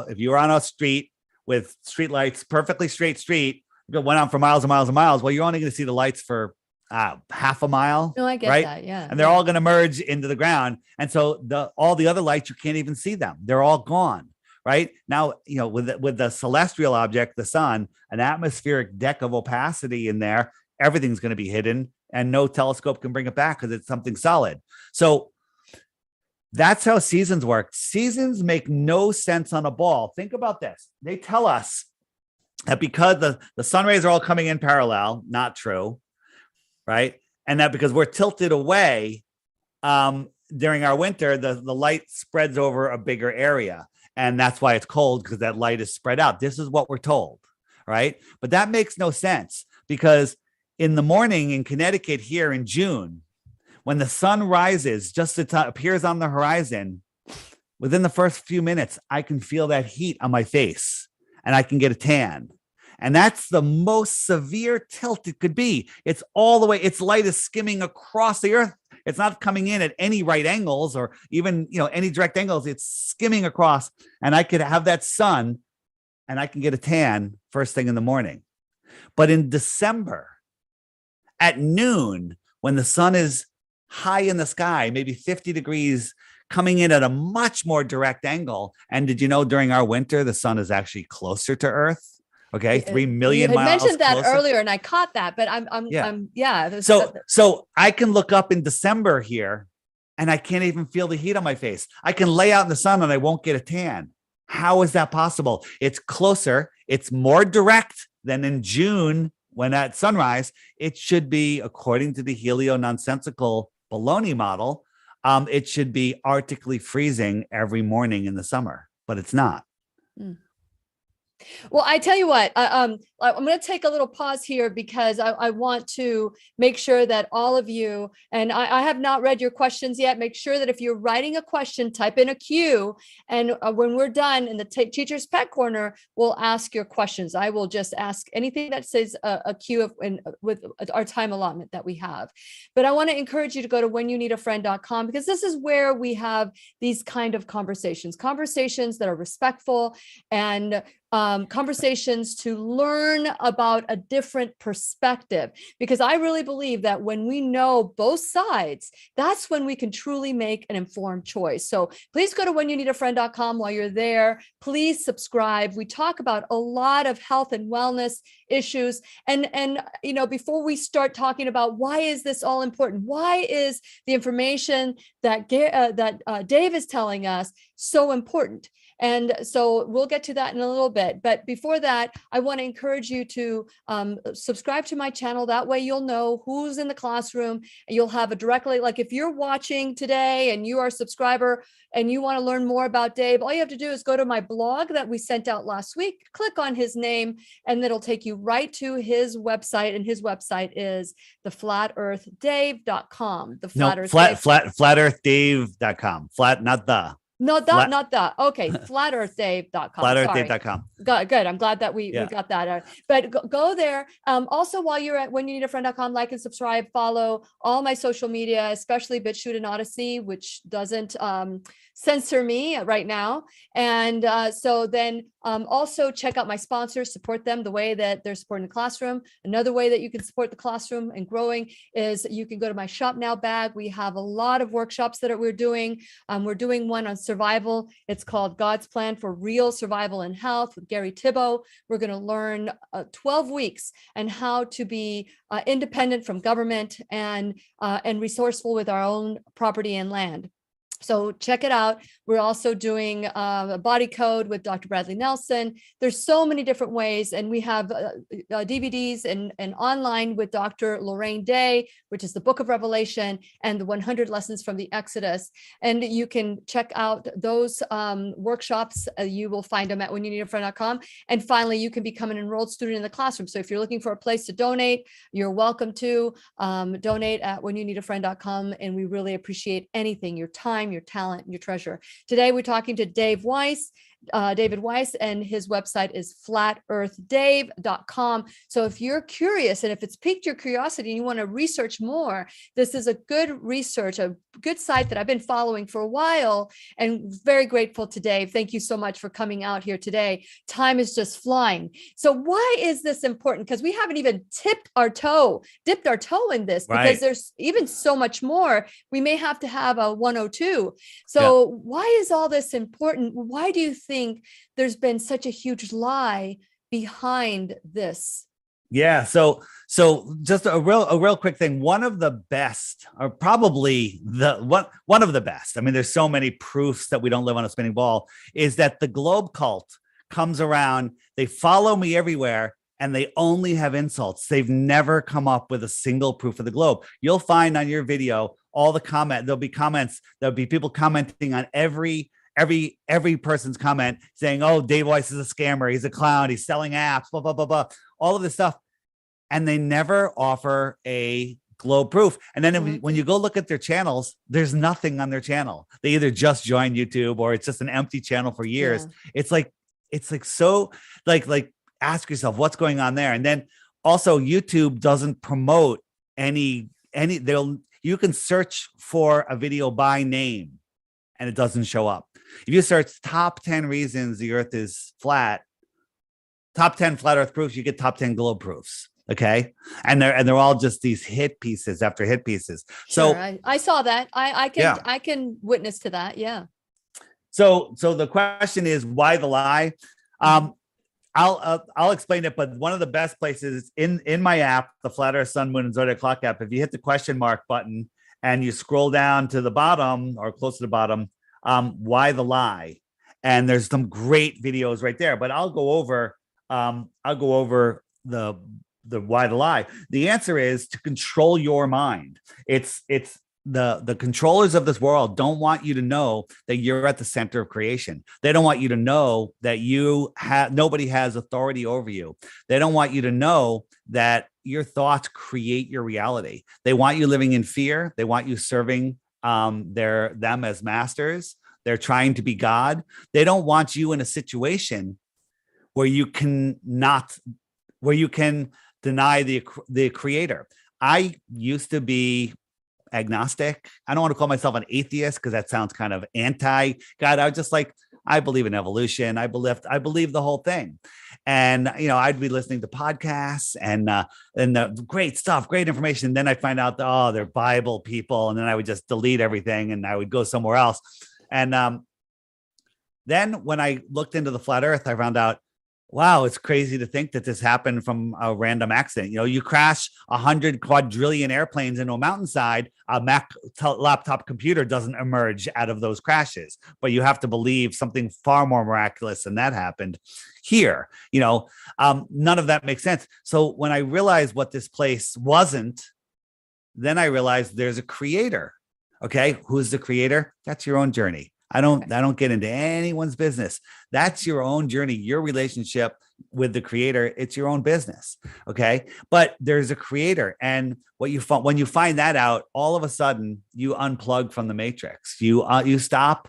if you were on a street with street lights, perfectly straight street, went on for miles and miles and miles, well, you're only going to see the lights for half a mile. No, I get right? that. Yeah. And they're all going to merge into the ground. And so all the other lights, you can't even see them. They're all gone. Right now, with the celestial object, the sun, an atmospheric deck of opacity in there, everything's going to be hidden and no telescope can bring it back because it's something solid. So that's how seasons work. Seasons make no sense on a ball. Think about this. They tell us that because the sun rays are all coming in parallel, not true, right? And that because we're tilted away during our winter, the light spreads over a bigger area. And that's why it's cold, because that light is spread out. This is what we're told, right? But that makes no sense, because in the morning in Connecticut here in June, when the sun rises, just appears on the horizon, within the first few minutes, I can feel that heat on my face and I can get a tan. And that's the most severe tilt it could be. It's all the way, its light is skimming across the earth. It's not coming in at any right angles or even, any direct angles. It's skimming across, and I could have that sun and I can get a tan first thing in the morning. But in December at noon, when the sun is high in the sky, maybe 50 degrees, coming in at a much more direct angle. And did you know during our winter, the sun is actually closer to Earth? Okay, 3 million miles. You mentioned that closer. Earlier, and I caught that, but yeah. So I can look up in December here, and I can't even feel the heat on my face. I can lay out in the sun, and I won't get a tan. How is that possible? It's closer. It's more direct than in June when at sunrise. It should be, according to the heliononsensical baloney model, it should be arctically freezing every morning in the summer, but it's not. Mm. Well, I tell you what, I'm going to take a little pause here because I want to make sure that all of you, and I have not read your questions yet. Make sure that if you're writing a question, type in a Q. And when we're done in the Teacher's Pet Corner, we'll ask your questions. I will just ask anything that says a Q with our time allotment that we have. But I want to encourage you to go to whenyouneedafriend.com, because this is where we have these kind of conversations that are respectful and conversations to learn about a different perspective, because I really believe that when we know both sides, that's when we can truly make an informed choice. So please go to whenyouneedafriend.com. While you're there, please subscribe. We talk about a lot of health and wellness issues. And before we start talking about why is this all important, why is the information that Dave is telling us so important? And so we'll get to that in a little bit. But before that, I want to encourage encourage you to subscribe to my channel. That way you'll know who's in the classroom. You'll have a directly, like if you're watching today and you are a subscriber and you want to learn more about Dave, all you have to do is go to my blog that we sent out last week, click on his name, and it'll take you right to his website. And his website is theflatearthdave.com. Flatearthdave.com. Flat, not the. Not that. Okay. Flatearthdave.com. Flatearthdave.com. Good. I'm glad that we got that. But go there. Also, while you're at whenyouneedafriend.com, like and subscribe, follow all my social media, especially BitChute and Odyssey, which doesn't censor me right now. And so then also check out my sponsors, support them the way that they're supporting the classroom. Another way that you can support the classroom and growing is you can go to my Shop Now bag. We have a lot of workshops that we're doing. We're doing one on survival. It's called God's Plan for Real Survival and Health with Gary Thibault. We're going to learn 12 weeks and how to be independent from government and resourceful with our own property and land. So check it out. We're also doing a body code with Dr. Bradley Nelson. There's so many different ways. And we have DVDs and online with Dr. Lorraine Day, which is the Book of Revelation and the 100 Lessons from the Exodus. And you can check out those workshops. You will find them at whenyouneedafriend.com. And finally, you can become an enrolled student in the classroom. So if you're looking for a place to donate, you're welcome to donate at whenyouneedafriend.com. And we really appreciate anything, your time, your talent, and your treasure. Today, we're talking to David Weiss, and his website is flatearthdave.com. So if you're curious and if it's piqued your curiosity and you want to research more, this is a good research, a good site that I've been following for a while, and very grateful to Dave. Thank you so much for coming out here today. Time is just flying. So why is this important? Because we haven't even dipped our toe in this, because there's even so much more. We may have to have a 102. So why is all this important? Why do you think there's been such a huge lie behind this? Yeah. So just a real quick thing. One of the best, or probably one of the best, I mean, there's so many proofs that we don't live on a spinning ball, is that the globe cult comes around. They follow me everywhere, and they only have insults. They've never come up with a single proof of the globe. You'll find on your video all the there'll be comments. There'll be people commenting on every person's comment saying, oh, Dave Weiss is a scammer. He's a clown. He's selling apps, blah, blah, blah, blah, all of this stuff. And they never offer a globe proof. And then when you go look at their channels, there's nothing on their channel. They either just joined YouTube or it's just an empty channel for years. Yeah. It's like, so like ask yourself what's going on there. And then also YouTube doesn't promote you can search for a video by name and it doesn't show up. If you search top 10 reasons the earth is flat, top 10 flat earth proofs, you get top 10 globe proofs. Okay. And they're all just these hit pieces after hit pieces. So sure, I saw that. I can witness to that. Yeah. So the question is, why the lie? I'll explain it, but one of the best places in my app, the Flat Earth, Sun, Moon, and Zodiac Clock app, if you hit the question mark button and you scroll down to the bottom or close to the bottom, why the lie? And there's some great videos right there, but I'll go over the why the lie. The answer is to control your mind. It's the controllers of this world don't want you to know that you're at the center of creation. They don't want you to know that nobody has authority over you. They don't want you to know that your thoughts create your reality. They want you living in fear. They want you serving them as masters. They're trying to be God. They don't want you in a situation where you can deny the creator. I used to be agnostic. I don't want to call myself an atheist because that sounds kind of anti-God. I was just like, I believe in evolution. I believe the whole thing. And, I'd be listening to podcasts and the great stuff, great information. Then I'd find out that, they're Bible people. And then I would just delete everything and I would go somewhere else. And then when I looked into the flat earth, I found out Wow, it's crazy to think that this happened from a random accident. You crash 100 quadrillion airplanes into a mountainside, a laptop computer doesn't emerge out of those crashes. But you have to believe something far more miraculous than that happened here. None of that makes sense. So when I realized what this place wasn't, then I realized there's a creator. Okay, who's the creator? That's your own journey. I don't get into anyone's business. That's your own journey, your relationship with the creator. It's your own business. Okay. But there's a creator. And when you find that out, all of a sudden you unplug from the matrix. You stop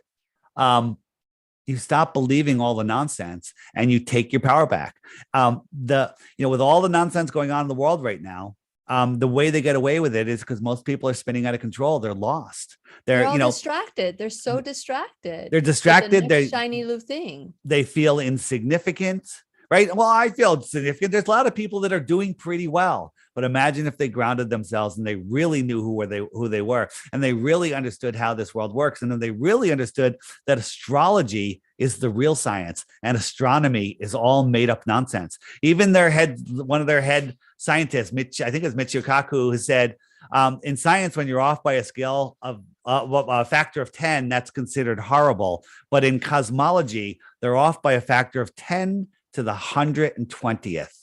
believing all the nonsense and you take your power back. With all the nonsense going on in the world right now, the way they get away with it is because most people are spinning out of control. They're lost. They're all distracted. They're so distracted. They're distracted. They're shiny new thing. They feel insignificant, right? Well, I feel significant. There's a lot of people that are doing pretty well, but imagine if they grounded themselves and they really knew who they were, and they really understood how this world works, and then they really understood that astrology is the real science and astronomy is all made up nonsense. Even one of their head scientists, I think it's Michio Kaku, has said, in science, when you're off by a scale of a factor of 10, that's considered horrible. But in cosmology, they're off by a factor of 10 to the 120th.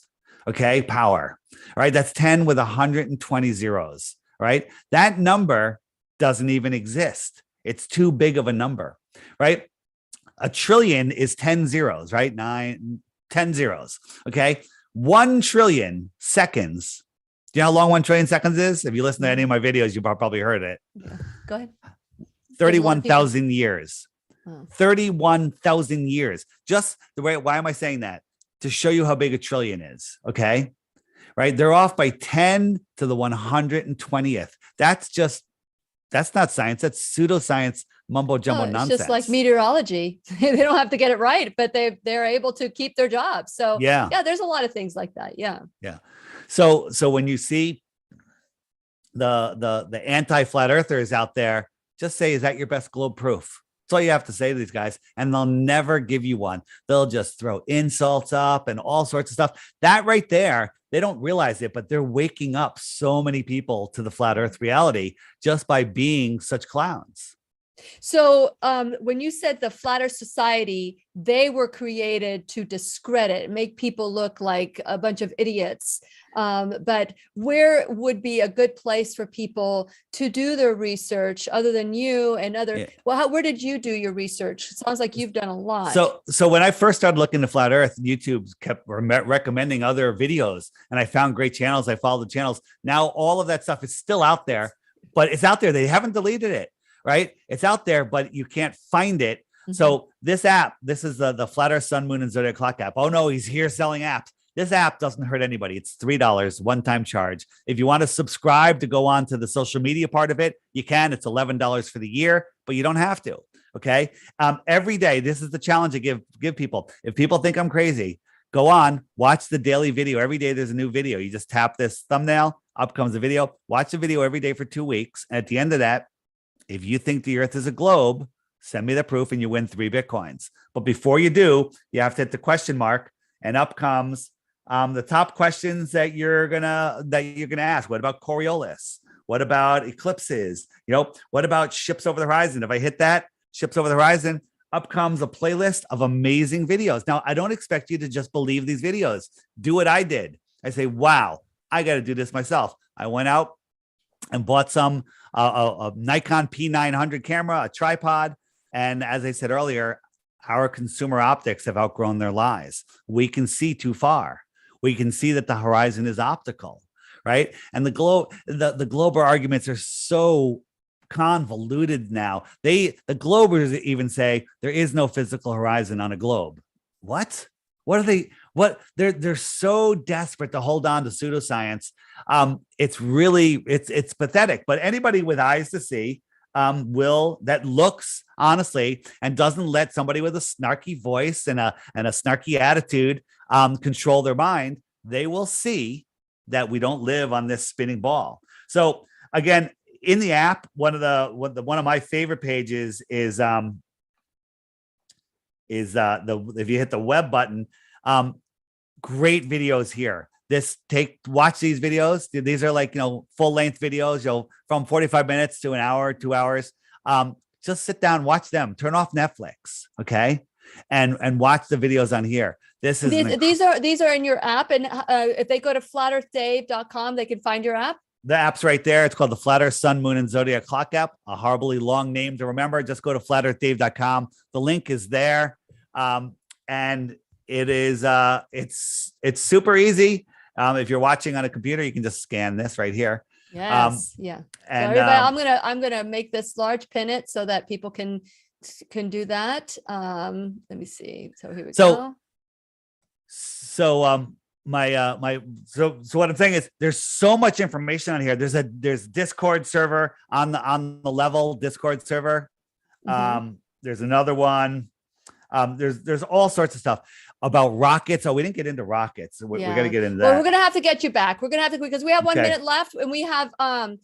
Okay, power. All right, that's 10 with 120 zeros. Right, that number doesn't even exist. It's too big of a number. Right, a trillion is 10 zeros. Right, 10 zeros. Okay, 1 trillion seconds. Do you know how long 1 trillion seconds is? If you listen to any of my videos, you've probably heard it. Yeah. Go ahead. 31,000 years. Oh. 31,000 years. Just the way. Why am I saying that? To show you how big a trillion is. Okay. Right. They're off by 10 to the 120th. That's not science. That's pseudoscience, mumbo jumbo nonsense. It's just like meteorology. They don't have to get it right, but they're able to keep their job. So yeah, there's a lot of things like that. Yeah. Yeah. So when you see the anti-flat earthers out there, just say, is that your best globe proof? That's all you have to say to these guys, and they'll never give you one. They'll just throw insults up and all sorts of stuff. That right there, they don't realize it, but they're waking up so many people to the flat earth reality just by being such clowns. So when you said the Flat Earth Society, they were created to discredit, make people look like a bunch of idiots. But where would be a good place for people to do their research other than you and other? Yeah. Well, where did you do your research? It sounds like you've done a lot. So when I first started looking at Flat Earth, YouTube kept recommending other videos, and I found great channels. I followed the channels. Now all of that stuff is still out there, but it's out there. They haven't deleted it. Right? It's out there, but you can't find it. Mm-hmm. So this is the Flat Earth Sun, Moon, and Zodiac Clock app. Oh no, he's here selling apps. This app doesn't hurt anybody. It's $3 one-time charge. If you want to subscribe to go on to the social media part of it, you can. It's $11 for the year, but you don't have to. Okay. Every day, this is the challenge I give people. If people think I'm crazy, go on, watch the daily video. Every day there's a new video. You just tap this thumbnail, up comes a video. Watch the video every day for 2 weeks. And at the end of that, if you think the earth is a globe, send me the proof and you win 3 Bitcoins. But before you do, you have to hit the question mark, and up comes the top questions that you're gonna ask. What about Coriolis? What about eclipses? What about ships over the horizon? If I hit that, ships over the horizon, up comes a playlist of amazing videos. Now, I don't expect you to just believe these videos. Do what I did. I say, wow, I got to do this myself. I went out and bought a Nikon P900 camera, a tripod. And as I said earlier, our consumer optics have outgrown their lies. We can see too far. We can see that the horizon is optical, right? And the globe arguments are so convoluted now. The globers even say there is no physical horizon on a globe. What? What are they? What they're so desperate to hold on to pseudoscience. It's pathetic. But anybody with eyes to see that looks honestly and doesn't let somebody with a snarky voice and a snarky attitude control their mind, they will see that we don't live on this spinning ball. So again, in the app, one of my favorite pages is if you hit the web button, great videos here. Watch these videos. These are like, full length videos, from 45 minutes to an hour, 2 hours. Just sit down, watch them, turn off Netflix. Okay. And watch the videos on here. These are in your app. And if they go to flatearthdave.com, they can find your app. The app's right there. It's called the Flat Earth Sun, Moon, and Zodiac Clock app. A horribly long name to remember. Just go to flatearthdave.com. The link is there. And it is it's super easy. If you're watching on a computer, you can just scan this right here. Yes. Yeah. And so everybody, I'm gonna make this large, pin it so that people can do that. Let me see. So here we go. So what I'm saying is there's so much information on here. There's Discord server on the level Discord server. There's another one. There's all sorts of stuff about rockets. Oh, we didn't get into rockets. We're going to get into that. Well, we're going to have to get you back. We're going to have to, because we have 1 minute left, and we have, and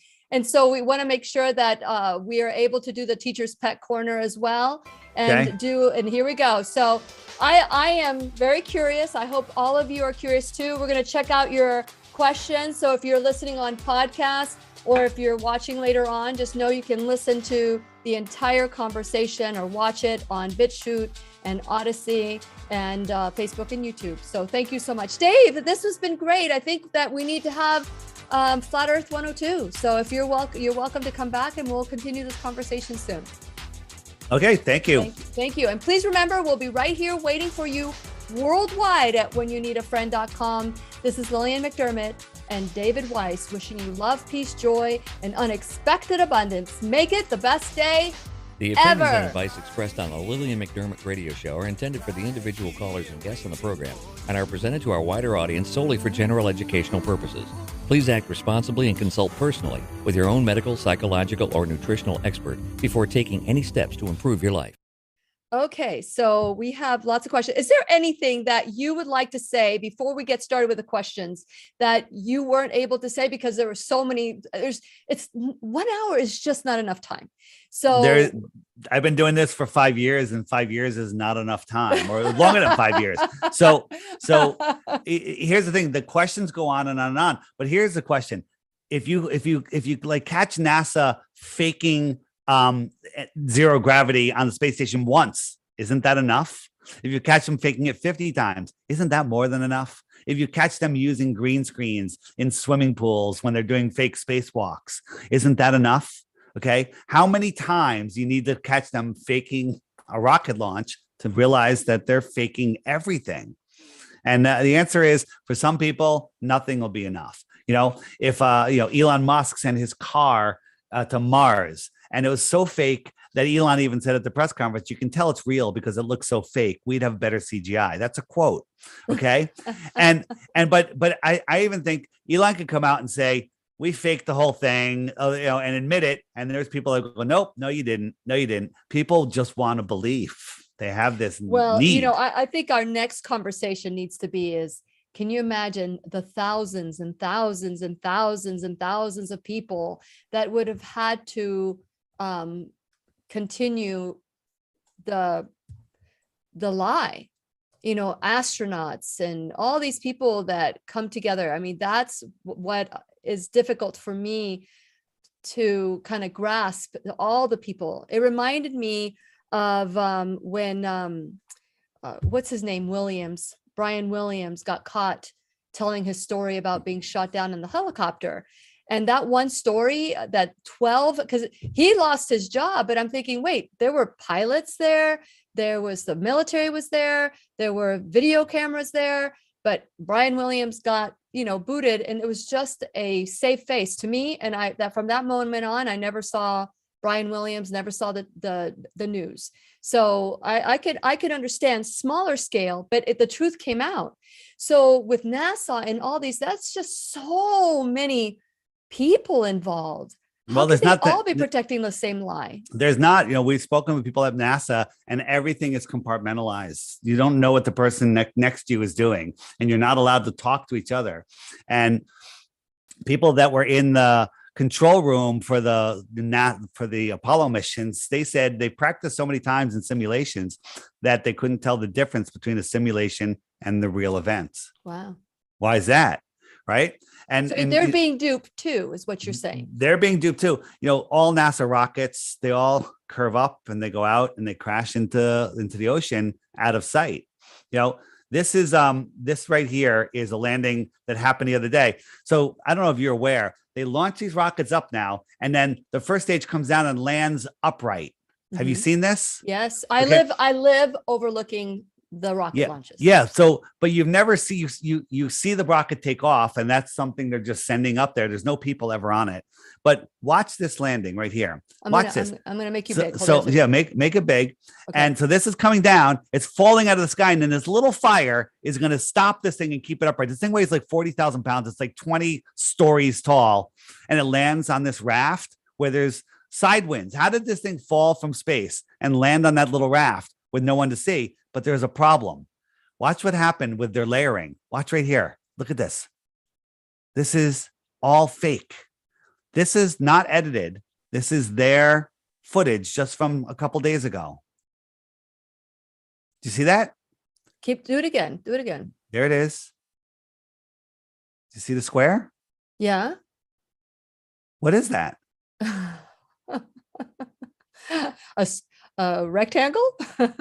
so we want to make sure that we are able to do the teacher's pet corner as well, and and here we go. So I am very curious. I hope all of you are curious too. We're going to check out your questions. So if you're listening on podcast, or if you're watching later on, just know you can listen to the entire conversation or watch it on BitChute and Odyssey and Facebook and YouTube. So thank you so much, Dave. This has been great. I think that we need to have Flat Earth 102. So if you're welcome to come back, and we'll continue this conversation soon. Okay, thank you. Thank you. And please remember, we'll be right here waiting for you worldwide at whenyouneedafriend.com. This is Lillian McDermott and David Weiss wishing you love, peace, joy, and unexpected abundance. Make it the best day The opinions and advice expressed on the Lillian McDermott radio show are intended for the individual callers and guests on the program and are presented to our wider audience solely for general educational purposes. Please act responsibly and consult personally with your own medical, psychological, or nutritional expert before taking any steps to improve your life. Okay, so we have lots of questions. Is there anything that you would like to say before we get started with the questions that you weren't able to say because there were so many? It's 1 hour is just not enough time. So I've been doing this for 5 years, and 5 years is not enough time, or longer than 5 years. So here's the thing: the questions go on and on and on. But here's the question: if you like catch NASA faking zero gravity on the space station once, isn't that enough? If you catch them faking it 50 times, isn't that more than enough? If you catch them using green screens in swimming pools when they're doing fake spacewalks, isn't that enough? Okay. How many times you need to catch them faking a rocket launch to realize that they're faking everything? And the answer is, for some people, nothing will be enough. If Elon Musk sent his car to Mars, and it was so fake that Elon even said at the press conference, you can tell it's real because it looks so fake. We'd have better CGI. That's a quote. Okay. But I even think Elon could come out and say, we faked the whole thing, and admit it. And there's people that go, nope, no, you didn't. No, you didn't. People just want a belief. They have this need. I think our next conversation needs to be is, can you imagine the thousands and thousands and thousands and thousands of people that would have had to continue the lie, astronauts and all these people that come together. I mean, that's what is difficult for me to kind of grasp, all the people. It reminded me of when what's his name, Brian Williams got caught telling his story about being shot down in the helicopter. And that one story, that 12, because he lost his job, but I'm thinking, wait, there were pilots there. There was the military was there. There were video cameras there, but Brian Williams got, booted, and it was just a safe face to me. And that from that moment on, I never saw Brian Williams, never saw the news. So I could understand smaller scale, but the truth came out. So with NASA and all these, that's just so many people involved. How could they all be protecting the same lie? There's not, we've spoken with people at NASA, and everything is compartmentalized. You don't know what the person next to you is doing, and you're not allowed to talk to each other. And people that were in the control room for the Apollo missions, they said they practiced so many times in simulations that they couldn't tell the difference between a simulation and the real events. Wow. Why is that? Right. And they're being duped too, is what you're saying. They're being duped too. All NASA rockets, they all curve up and they go out and they crash into the ocean out of sight. This is this right here is a landing that happened the other day. So I don't know if you're aware, they launch these rockets up now, and then the first stage comes down and lands upright. Mm-hmm. Have you seen this? Yes, I live overlooking the rocket launches. Yeah. So, but you've never see you see the rocket take off, and that's something they're just sending up there. There's no people ever on it. But watch this landing right here. Watch this. I'm going to make you big. Make it big. Okay. And so this is coming down. It's falling out of the sky, and then this little fire is going to stop this thing and keep it upright. This thing weighs like 40,000 pounds. It's like 20 stories tall, and it lands on this raft where there's side winds. How did this thing fall from space and land on that little raft with no one to see? But there's a problem. Watch what happened with their layering. Watch right here. Look at this. This is all fake. This is not edited. This is their footage just from a couple days ago. Do you see that? Do it again. Do it again. There it is. Do you see the square? Yeah. What is that? A rectangle?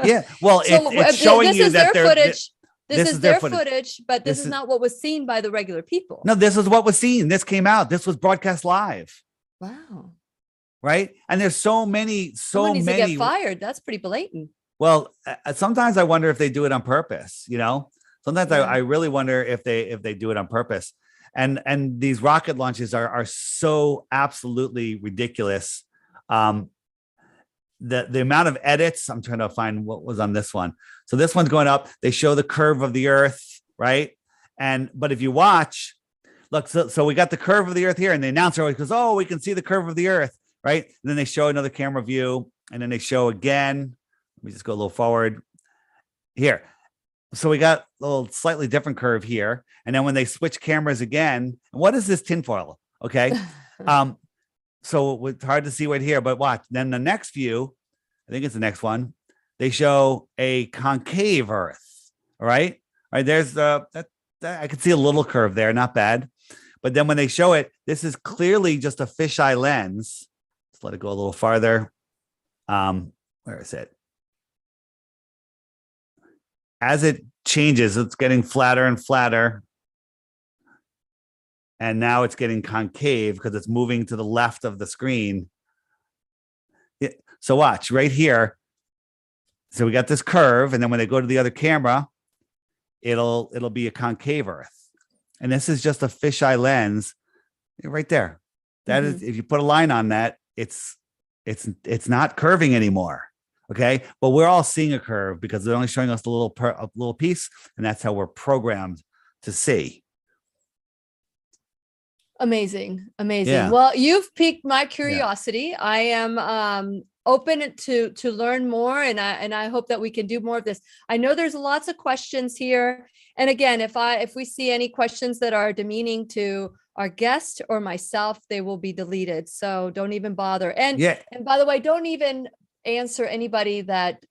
Yeah. Well, so it's showing you that their footage. This is their footage, but this is not what was seen by the regular people. No, this is what was seen. This came out. This was broadcast live. Wow. Right. And there's so many. Someone needs to get fired. That's pretty blatant. Well, sometimes I wonder if they do it on purpose. Sometimes I really wonder if they do it on purpose. And these rocket launches are so absolutely ridiculous. The amount of edits, I'm trying to find what was on this one. So this one's going up. They show the curve of the Earth, right? But if you watch, look, so we got the curve of the Earth here, and the announcer always goes, "Oh, we can see the curve of the Earth," right? And then they show another camera view, and then they show again. Let me just go a little forward here. So we got a little slightly different curve here, and then when they switch cameras again, what is this tinfoil? Okay. So it's hard to see right here, but watch. Then the next view, I think it's the next one, they show a concave Earth. All right. There's that I could see a little curve there, not bad. But then when they show it, this is clearly just a fisheye lens. Let's let it go a little farther. Where is it? As it changes, it's getting flatter and flatter. And now it's getting concave because it's moving to the left of the screen. So watch right here. So we got this curve, and then when they go to the other camera, it'll be a concave Earth. And this is just a fisheye lens right there. That is, if you put a line on that, it's not curving anymore. Okay, but we're all seeing a curve because they're only showing us a little piece, and that's how we're programmed to see. Amazing. Yeah. Well, you've piqued my curiosity. Yeah. I am open to learn more, and I hope that we can do more of this. I know there's lots of questions here, and again, if we see any questions that are demeaning to our guest or myself, they will be deleted. So don't even bother. And by the way, don't even answer anybody that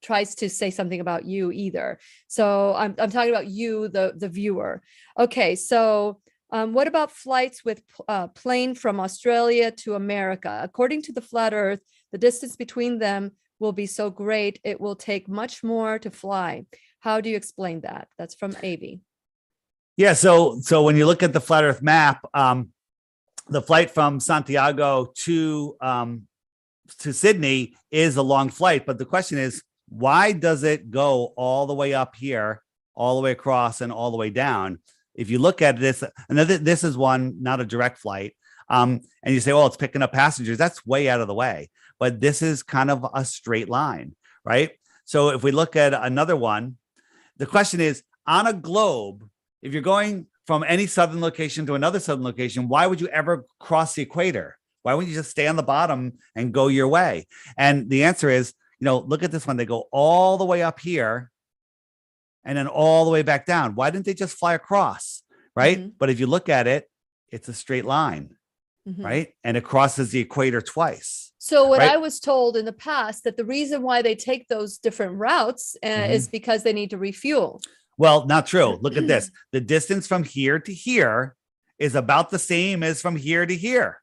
tries to say something about you either. So I'm talking about you, the viewer. Okay, so. What about flights with plane from Australia to America? According to the Flat Earth, the distance between them will be so great, it will take much more to fly. How do you explain that? That's from Avi. Yeah, so when you look at the Flat Earth map, the flight from Santiago to Sydney is a long flight. But the question is, why does it go all the way up here, all the way across, and all the way down? If you look at this, and this is one, not a direct flight, and you say, well, it's picking up passengers. That's way out of the way. But this is kind of a straight line, right? So if we look at another one, the question is, on a globe, if you're going from any southern location to another southern location, why would you ever cross the equator? Why wouldn't you just stay on the bottom and go your way? And the answer is, look at this one. They go all the way up here and then all the way back down. Why didn't they just fly across? Right. Mm-hmm. But if you look at it, it's a straight line. right? And it crosses the equator twice. So what right? I was told in the past that the reason why they take those different routes is because they need to refuel. Well, not true. Look at this. The distance from here to here is about the same as from here to here.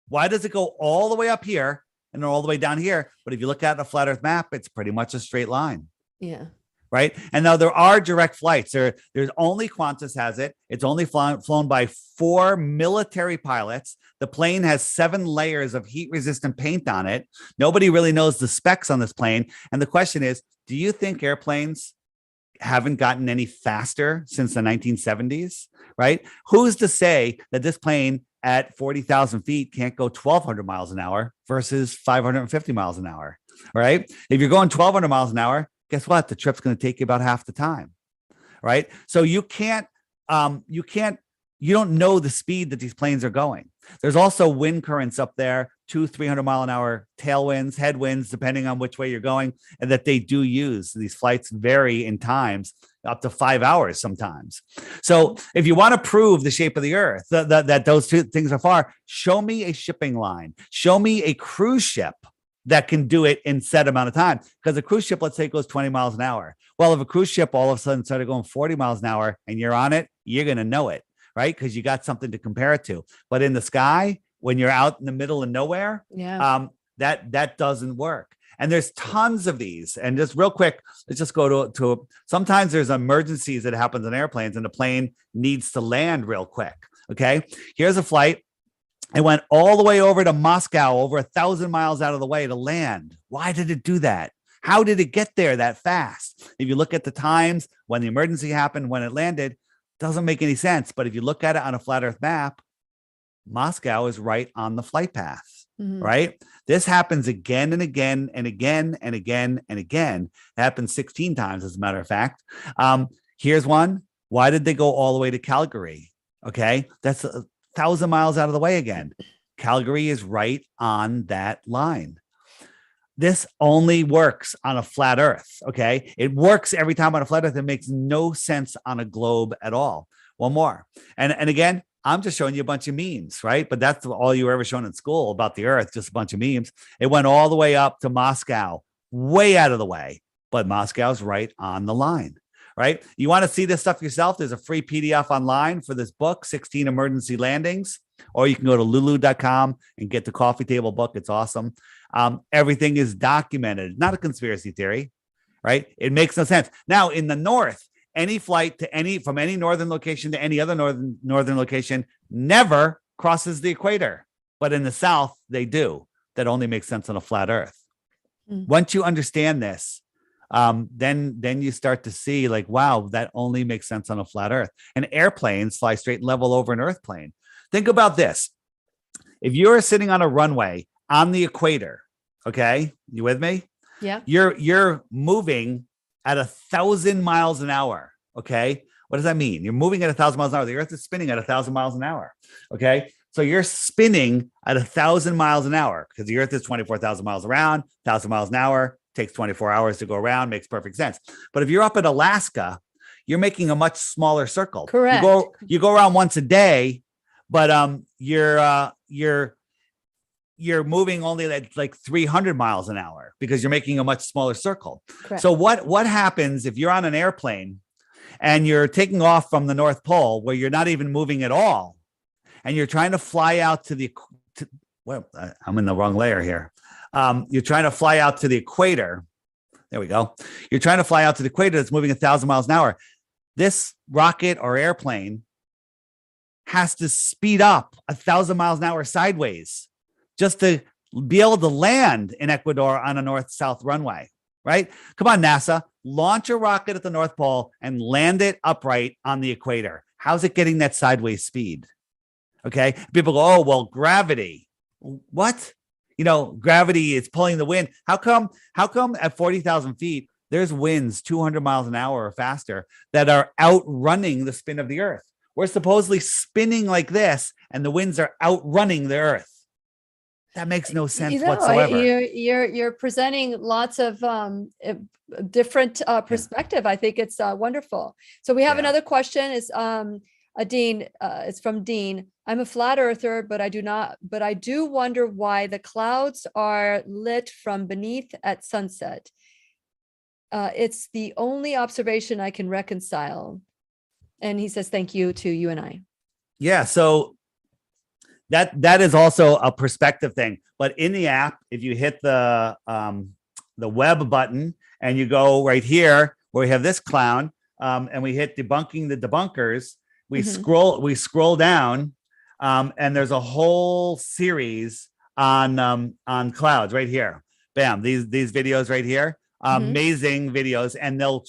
Why does it go all the way up here and all the way down here? But if you look at a flat earth map, it's pretty much a straight line. Yeah. Right. And now there are direct flights. There's only Qantas has it. It's only flown by 4 military pilots. The plane has 7 layers of heat resistant paint on it. Nobody really knows the specs on this plane. And the question is, do you think airplanes haven't gotten any faster since the 1970s? Right. Who's to say that this plane at 40,000 feet can't go 1,200 miles an hour versus 550 miles an hour? Right. If you're going 1,200 miles an hour, guess what? The trip's going to take you about half the time, right? So you don't know the speed that these planes are going. There's also wind currents up there, 200-300 mile an hour tailwinds, headwinds, depending on which way you're going, and that they do use. These flights vary in times up to 5 hours sometimes. So if you want to prove the shape of the earth, that those two things are far, show me a shipping line, show me a cruise ship that can do it in set amount of time. Because a cruise ship, let's say, goes 20 miles an hour. Well, if a cruise ship all of a sudden started going 40 miles an hour and you're on it, you're going to know it, right? Because you got something to compare it to. But in the sky, when you're out in the middle of nowhere, that doesn't work. And there's tons of these. And just real quick, let's just go to sometimes there's emergencies that happens in airplanes and the plane needs to land real quick. Okay. Here's a flight. It went all the way over to Moscow, over 1,000 miles out of the way to land. Why did it do that? How did it get there that fast? If you look at the times when the emergency happened, when it landed, doesn't make any sense. But if you look at it on a flat earth map, Moscow is right on the flight path, right? This happens again and again and again and again and again. It happens 16 times, as a matter of fact. Here's one. Why did they go all the way to Calgary? Okay, that's 1,000 miles out of the way again. Calgary is right on that line. This only works on a flat earth. Okay. It works every time on a flat earth. It makes no sense on a globe at all. One more. And again, I'm just showing you a bunch of memes, right? But that's all you were ever shown in school about the earth, just a bunch of memes. It went all the way up to Moscow, way out of the way, but Moscow's right on the line. Right? You want to see this stuff yourself? There's a free PDF online for this book, 16 Emergency Landings, or you can go to lulu.com and get the coffee table book. It's awesome. Everything is documented, not a conspiracy theory, right? It makes no sense. Now, in the north, any flight to from any northern location to any other northern location never crosses the equator. But in the south, they do. That only makes sense on a flat earth. Once you understand this, then you start to see like, wow, that only makes sense on a flat earth. And airplanes fly straight and level over an earth plane. Think about this. If you're sitting on a runway on the equator, okay, you with me? Yeah. You're moving at 1,000 miles an hour. Okay. What does that mean? You're moving at 1,000 miles an hour. The earth is spinning at 1,000 miles an hour. Okay. So you're spinning at 1,000 miles an hour because the earth is 24,000 miles around, 1,000 miles an hour. Takes 24 hours to go around, makes perfect sense. But if you're up at Alaska, you're making a much smaller circle. Correct. You go around once a day, but you're moving only like 300 miles an hour because you're making a much smaller circle. Correct. So what happens if you're on an airplane and you're taking off from the North Pole where you're not even moving at all, and you're trying to fly out I'm in the wrong layer here. You're trying to fly out to the equator. There we go. You're trying to fly out to the equator that's moving 1,000 miles an hour. This rocket or airplane has to speed up 1,000 miles an hour sideways just to be able to land in Ecuador on a north-south runway, right? Come on, NASA, launch a rocket at the North Pole and land it upright on the equator. How's it getting that sideways speed? Okay. People go, oh, well, gravity. What? Gravity is pulling the wind. How come at 40,000 feet, there's winds 200 miles an hour or faster that are outrunning the spin of the earth? We're supposedly spinning like this and the winds are outrunning the earth. That makes no sense whatsoever. You're presenting lots of different perspective. I think it's wonderful. So we have another question. It's Dean. It's from Dean. I'm a flat earther, but I do wonder why the clouds are lit from beneath at sunset. It's the only observation I can reconcile. And he says, thank you to you and I. Yeah. So that is also a perspective thing. But in the app, if you hit the web button and you go right here where we have this clown, and we hit debunking the debunkers, we scroll down, and there's a whole series on clouds right here. Bam, these videos right here. Amazing videos, and they'll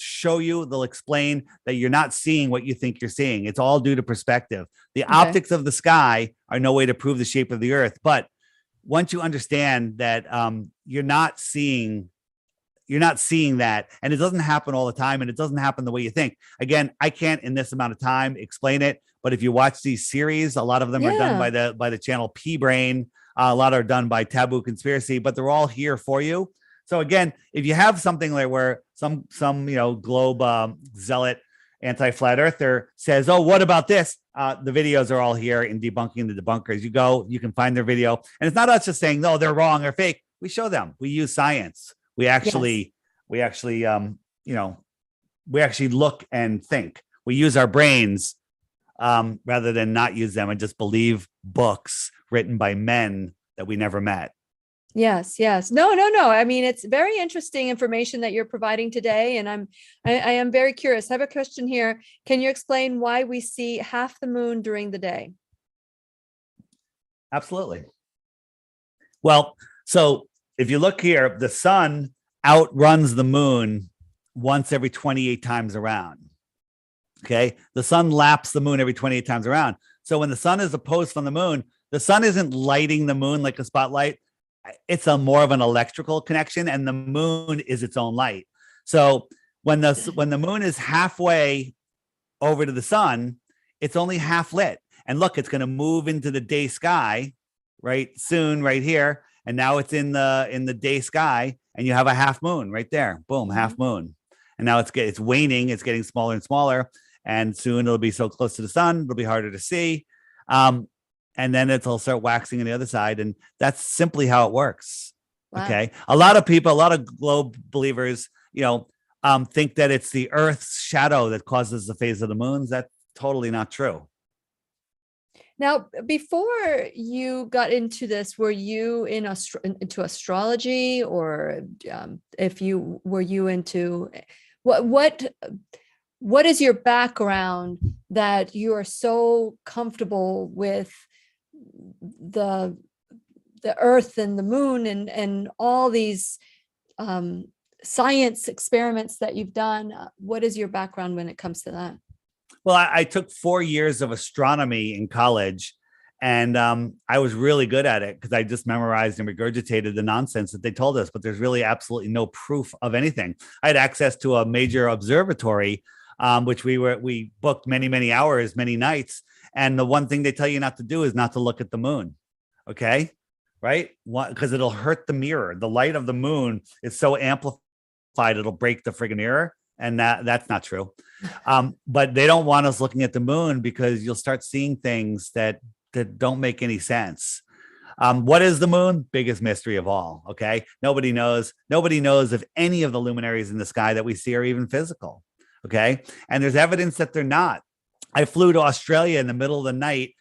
explain that you're not seeing what you think you're seeing. It's all due to perspective. The optics of the sky are no way to prove the shape of the earth, but once you understand that you're not seeing that, and it doesn't happen all the time, and it doesn't happen the way you think. Again, I can't in this amount of time explain it, but if you watch these series, a lot of them are done by the channel P Brain. A lot are done by Taboo Conspiracy, but they're all here for you. So again, if you have something like where some globe zealot anti-flat earther says, oh, what about this? The videos are all here in Debunking the Debunkers. You can find their video. And it's not us just saying, no, they're wrong or fake. We show them. We use science. We actually look and think. We use our brains rather than not use them and just believe books written by men that we never met. Yes. No. I mean, it's very interesting information that you're providing today. And I am very curious. I have a question here. Can you explain why we see half the moon during the day? Absolutely. Well, so if you look here, the sun outruns the moon once every 28 times around. Okay. The sun laps the moon every 28 times around. So when the sun is opposed from the moon, the sun isn't lighting the moon like a spotlight. It's more of an electrical connection, and the moon is its own light. So when the moon is halfway over to the sun, it's only half lit. And look, it's going to move into the day sky right soon, right here. And now it's in the day sky, and you have a half moon right there. Boom, half moon. And now it's waning. It's getting smaller and smaller, and soon it'll be so close to the sun, it'll be harder to see. And then it'll start waxing on the other side. And that's simply how it works. Wow. Okay. A lot of people, a lot of globe believers, think that it's the Earth's shadow that causes the phase of the moons. That's totally not true. Now, before you got into this, were you into astrology, or were you into what is your background that you are so comfortable with the Earth and the moon and all these science experiments that you've done? What is your background when it comes to that? Well, I took 4 years of astronomy in college, and I was really good at it because I just memorized and regurgitated the nonsense that they told us, but there's really absolutely no proof of anything. I had access to a major observatory, which we booked many hours, many nights. And the one thing they tell you not to do is not to look at the moon. Okay. Right. Because it'll hurt the mirror. The light of the moon is so amplified, it'll break the friggin' mirror. And that's not true. But they don't want us looking at the moon because you'll start seeing things that don't make any sense. What is the moon? Biggest mystery of all. Okay. Nobody knows if any of the luminaries in the sky that we see are even physical. Okay. And there's evidence that they're not. I flew to Australia in the middle of the night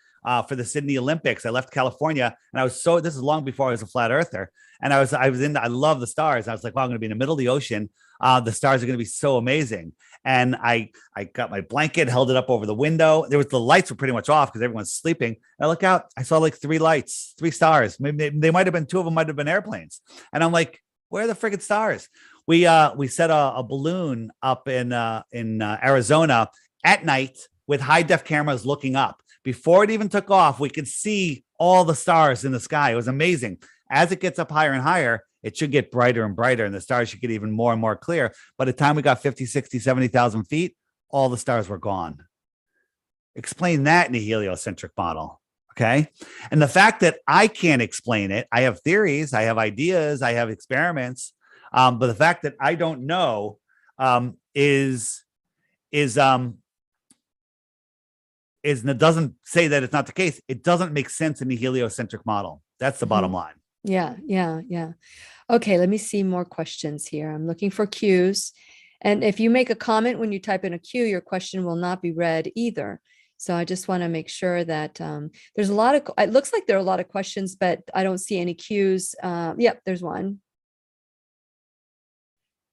for the Sydney Olympics. I left California, and this is long before I was a flat earther. And I love the stars. I was like, wow, I'm going to be in the middle of the ocean. The stars are going to be so amazing. And I got my blanket, held it up over the window. The lights were pretty much off because everyone's sleeping. And I look out, I saw like 3 lights, 3 stars. Maybe they might've been 2 of them might've been airplanes. And I'm like, where are the friggin' stars? We set a balloon up in Arizona at night with high def cameras looking up. Before it even took off, we could see all the stars in the sky. It was amazing. As it gets up higher and higher, it should get brighter and brighter, and the stars should get even more and more clear. By the time we got 50, 60, 70,000 feet, all the stars were gone. Explain that in a heliocentric model. Okay. And the fact that I can't explain it, I have theories, I have ideas, I have experiments. But the fact that I don't know is doesn't say that it's not the case. It doesn't make sense in the heliocentric model. That's the bottom line. Yeah. Okay, let me see more questions here. I'm looking for cues. And if you make a comment when you type in a cue, your question will not be read either. So I just want to make sure that there's a lot of, it looks like there are a lot of questions, but I don't see any cues. Yep, there's one.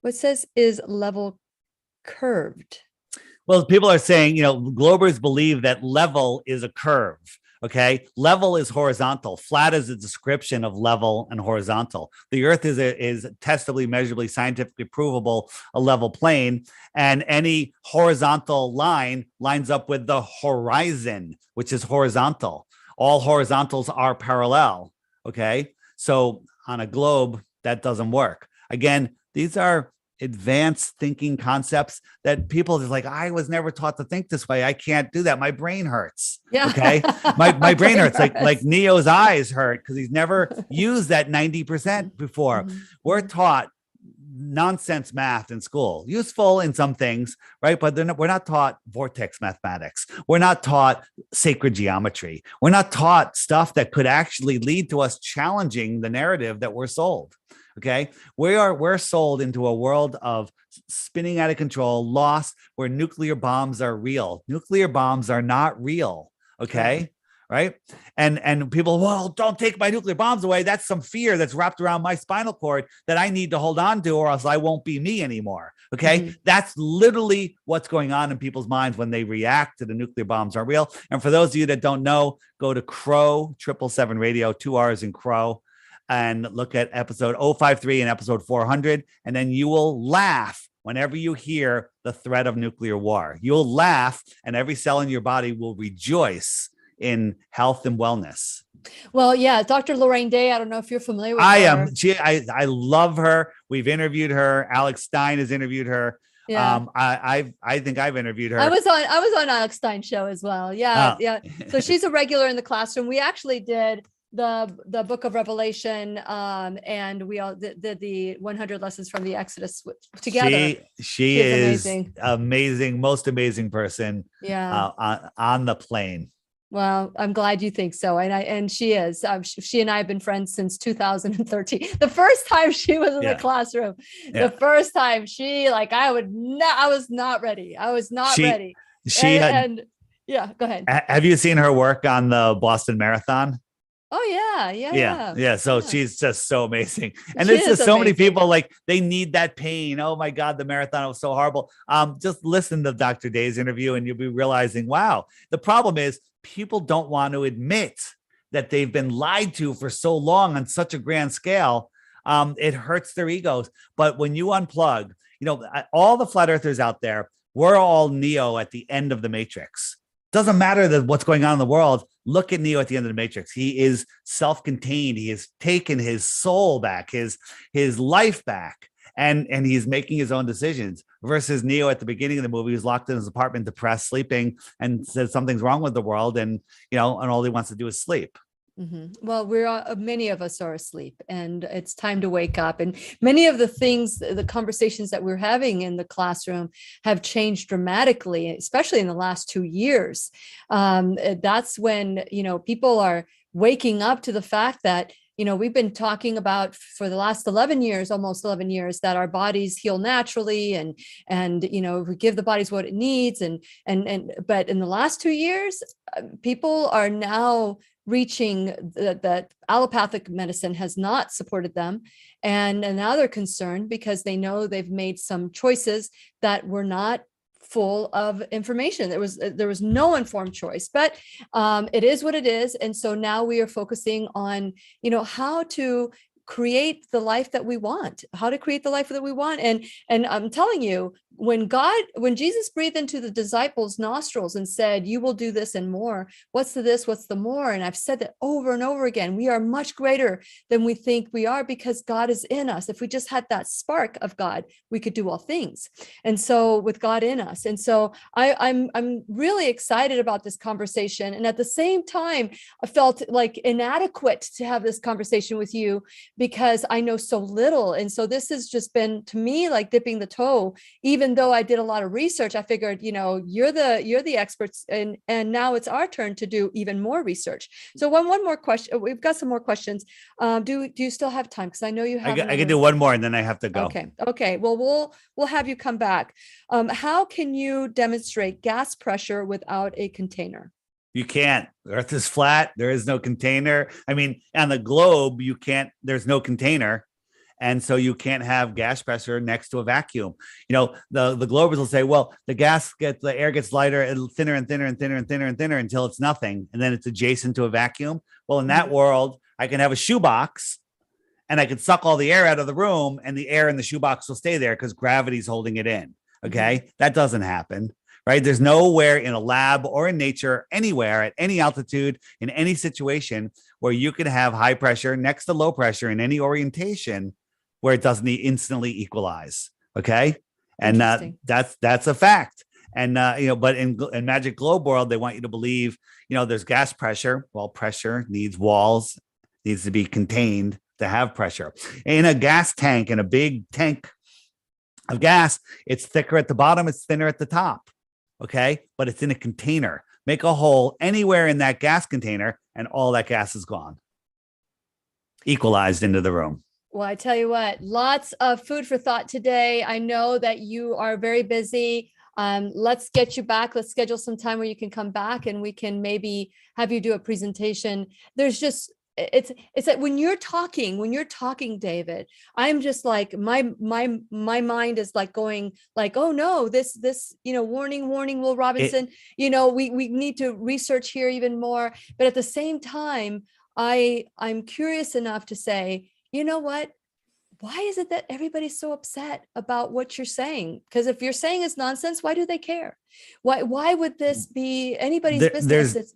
What says is level curved? Well, people are saying, Globers believe that level is a curve. Okay. Level is horizontal. Flat is a description of level and horizontal. The earth is testably, measurably, scientifically provable, a level plane. And any horizontal line lines up with the horizon, which is horizontal. All horizontals are parallel. Okay. So on a globe, that doesn't work. Again, these are advanced thinking concepts that people are like, I was never taught to think this way. I can't do that. My brain hurts. Yeah. Okay. My brain hurts. Like Neo's eyes hurt because he's never used that 90% before. We're taught nonsense math in school, useful in some things, right? But we're not taught vortex mathematics. We're not taught sacred geometry. We're not taught stuff that could actually lead to us challenging the narrative that we're sold. Okay, we're sold into a world of spinning out of control, lost, where nuclear bombs are real. Nuclear bombs are not real. Okay, right? And people, well, don't take my nuclear bombs away. That's some fear that's wrapped around my spinal cord that I need to hold on to, or else I won't be me anymore. Okay, that's literally what's going on in people's minds when they react to the nuclear bombs are real. And for those of you that don't know, go to Crow 777 Radio, 2 R's in Crow, and look at episode 053 and episode 400. And then you will laugh whenever you hear the threat of nuclear war. You'll laugh and every cell in your body will rejoice in health and wellness. Well, yeah, Dr. Lorraine Day, I don't know if you're familiar with her. I am. I love her. We've interviewed her. Alex Stein has interviewed her. Yeah. I think I've interviewed her. I was on Alex Stein's show as well. Yeah. Yeah. So she's a regular in the classroom. We actually did the book of Revelation, and we all did the 100 lessons from the Exodus together. She is amazing, most amazing person. Yeah. On the plane. Well, I'm glad you think so. And she is. She and I have been friends since 2013. The first time she was in the classroom, the first time I was not ready. I was not ready. Yeah, go ahead. Have you seen her work on the Boston Marathon? Oh yeah. So she's just so amazing. And there's just so many people they need that pain. Oh my God, the marathon was so horrible. Just listen to Dr. Day's interview and you'll be realizing, wow, the problem is people don't want to admit that they've been lied to for so long on such a grand scale. It hurts their egos. But when you unplug, all the flat earthers out there, we're all Neo at the end of the matrix. Doesn't matter what's going on in the world. Look at Neo at the end of the matrix. He is self-contained. He has taken his soul back, his life back, and he's making his own decisions. Versus Neo at the beginning of the movie, who's locked in his apartment, depressed, sleeping, and says something's wrong with the world, and all he wants to do is sleep. Well, many of us are asleep and it's time to wake up. And many of the conversations that we're having in the classroom have changed dramatically, especially in the last 2 years. That's when, people are waking up to the fact that, we've been talking about for the last 11 years, almost 11 years, that our bodies heal naturally and we give the bodies what it needs. But in the last 2 years, people are now reaching that allopathic medicine has not supported them. And now they're concerned because they know they've made some choices that were not full of information. There was no informed choice, but it is what it is. And so now we are focusing on, how to create the life that we want, And I'm telling you, when Jesus breathed into the disciples' nostrils and said, you will do this and more, what's the this, what's the more? And I've said that over and over again, we are much greater than we think we are because God is in us. If we just had that spark of God, we could do all things. And so with God in us. And so I'm really excited about this conversation. And at the same time, I felt like inadequate to have this conversation with you because I know so little. And so this has just been, to me, like dipping the toe, even even though I did a lot of research, I figured, you're the experts, and now it's our turn to do even more research. So one more question. We've got some more questions. Do you still have time? Because I know you have. I can do one more and then I have to go. Okay. Well, we'll have you come back. How can you demonstrate gas pressure without a container? You can't. Earth is flat. There is no container. I mean, on the globe, you can't. There's no container. And so you can't have gas pressure next to a vacuum. The globers will say, well, the air gets lighter and thinner and thinner and thinner and thinner and thinner until it's nothing. And then it's adjacent to a vacuum. Well, in that world, I can have a shoebox and I can suck all the air out of the room and the air in the shoebox will stay there because gravity's holding it in. Okay. That doesn't happen, right? There's nowhere in a lab or in nature, anywhere at any altitude, in any situation where you can have high pressure next to low pressure in any orientation where it doesn't instantly equalize. Okay. And that's a fact. And, but in Magic Globe world, they want you to believe, there's gas pressure. Well, pressure needs walls, needs to be contained to have pressure. In a gas tank, in a big tank of gas, it's thicker at the bottom, it's thinner at the top. Okay. But it's in a container. Make a hole anywhere in that gas container and all that gas is gone. Equalized into the room. Well, I tell you what, lots of food for thought today. I know that you are very busy. Let's get you back. Let's schedule some time where you can come back and we can maybe have you do a presentation. There's just, it's that when you're talking, David, I'm just like, my mind is like going like, oh no, this, warning, Will Robinson, we need to research here even more. But at the same time, I'm curious enough to say, you know what? Why is it that everybody's so upset about what you're saying? Because if you're saying it's nonsense, why do they care? Why would this be anybody's business?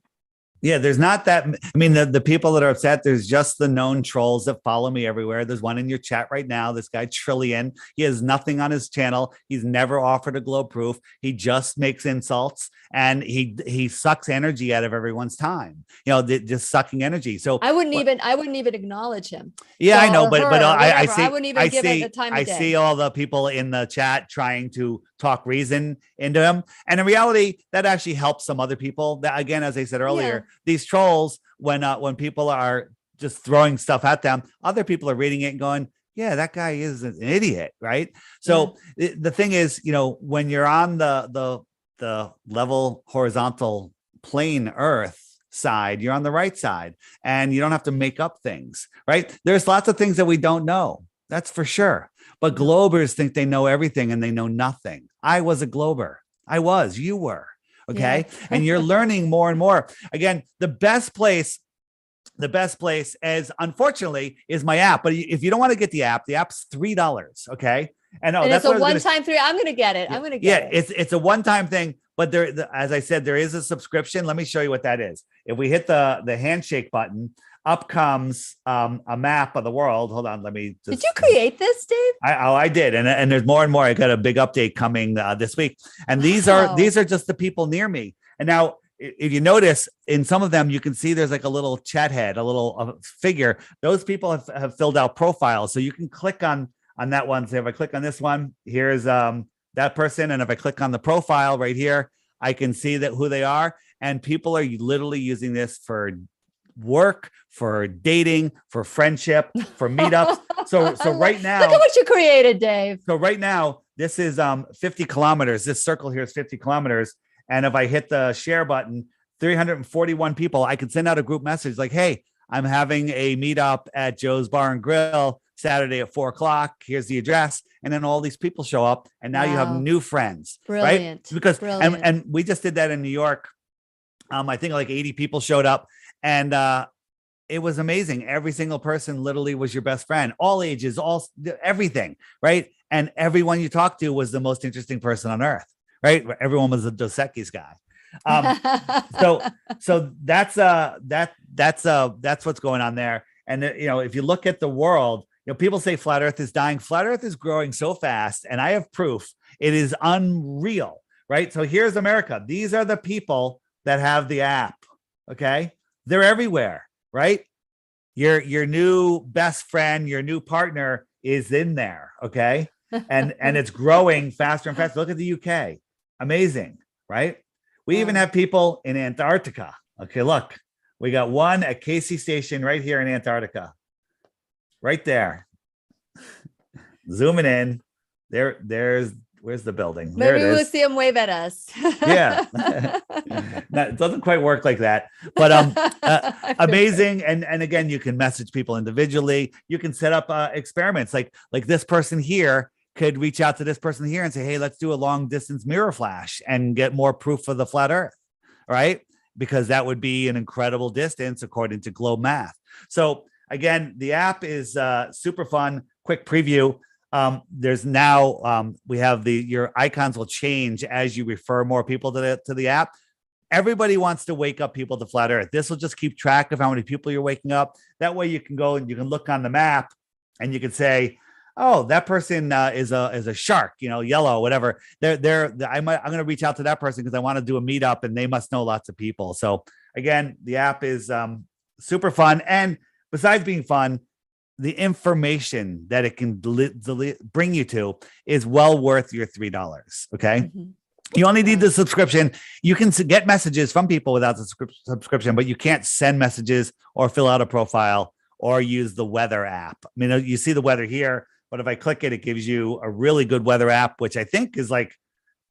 There's not that. I mean, the people that are upset, there's just the known trolls that follow me everywhere. There's one in your chat right now. This guy, Trillion, he has nothing on his channel. He's never offered a globe proof. He just makes insults and he sucks energy out of everyone's time, just sucking energy. So I wouldn't even acknowledge him. Yeah, I know, but I see, I wouldn't even give it the time of day. I see all the people in the chat trying to talk reason into him. And in reality, that actually helps some other people. That, again, as I said earlier, these trolls, when people are just throwing stuff at them, other people are reading it and going, yeah, that guy is an idiot, right? So the thing is, when you're on the level horizontal plane Earth side, you're on the right side and you don't have to make up things, right? There's lots of things that we don't know. That's for sure. But globers think they know everything and they know nothing. I was a glober. You were. Okay. Yeah. And you're learning more and more. Again, the best place is, unfortunately, is my app. But if you don't want to get the app's $3. Okay. And that's a one-time $3. I'm going to get it. It's a one-time thing. But as I said, there is a subscription. Let me show you what that is. If we hit the handshake button, up comes a map of the world. Hold on, did you create this, Dave? I did, and there's more and more. I got a big update coming this week, and these are just the people near me. And now, if you notice, in some of them, you can see there's like a little chat head, a little figure. Those people have filled out profiles, so you can click on that one. So if I click on this one, here's that person, and if I click on the profile right here, I can see who they are. And people are literally using this for work, for dating, for friendship, for meetups. So right now, look at what you created, Dave. So right now, this is 50 kilometers. This circle here is 50 kilometers. And if I hit the share button, 341 people, I can send out a group message like, hey, I'm having a meetup at Joe's Bar and Grill Saturday at 4:00. Here's the address. And then all these people show up and now you have new friends. Brilliant. Right? Because, and we just did that in New York. I think like 80 people showed up. And it was amazing. Every single person literally was your best friend, all ages, everything, right? And everyone you talked to was the most interesting person on earth, right? Everyone was a Dos Equis guy. So that's what's going on there. And if you look at the world, people say flat Earth is dying. Flat Earth is growing so fast, and I have proof. It is unreal, right? So here's America. These are the people that have the app. Okay. They're everywhere, right? Your new best friend, your new partner is in there. Okay. and it's growing faster and faster. Look at the UK. Amazing, right? We even have people in Antarctica. Okay, look, we got one at Casey Station right here in Antarctica. Right there. Zooming in. Where's the building? Maybe we'll see him wave at us. Yeah. It doesn't quite work like that, but amazing. And again, you can message people individually. You can set up experiments like this person here could reach out to this person here and say, hey, let's do a long distance mirror flash and get more proof of the flat earth, right? Because that would be an incredible distance according to globe math. So again, the app is super fun. Quick preview. There's now we have your icons will change as you refer more people to the app. Everybody wants to wake up people to flat earth. This will just keep track of how many people you're waking up. That way you can go and you can look on the map and you can say, oh, that person is a shark, yellow, whatever. I'm going to reach out to that person because I want to do a meetup and they must know lots of people. So again, the app is super fun. And besides being fun, the information that it can bring you to is well worth your $3. Okay. Mm-hmm. You only need the subscription. You can get messages from people without the subscription, but you can't send messages or fill out a profile or use the weather app. I mean, you see the weather here, but if I click it, it gives you a really good weather app, which I think is like,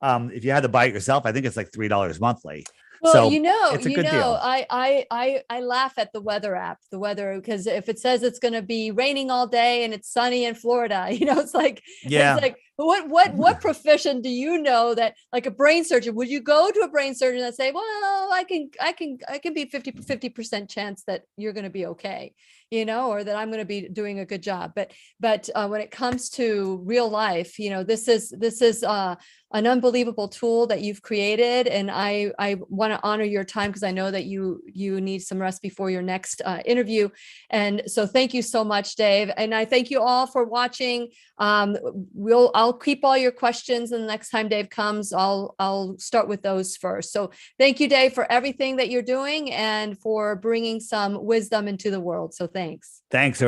if you had to buy it yourself, I think it's like $3 monthly. Well, so it's a good deal. I laugh at the weather app, because if it says it's going to be raining all day and it's sunny in Florida, it's like, yeah. It's like, what profession do you know that, like a brain surgeon, would you go to a brain surgeon and say, well, I can be 50% chance that you're going to be okay, or that I'm going to be doing a good job. But when it comes to real life, this is an unbelievable tool that you've created. And I want to honor your time because I know that you need some rest before your next interview. And so thank you so much, Dave. And I thank you all for watching. I'll keep all your questions, and the next time Dave comes, I'll start with those first. So thank you, Dave, for everything that you're doing and for bringing some wisdom into the world. So thanks. Thanks.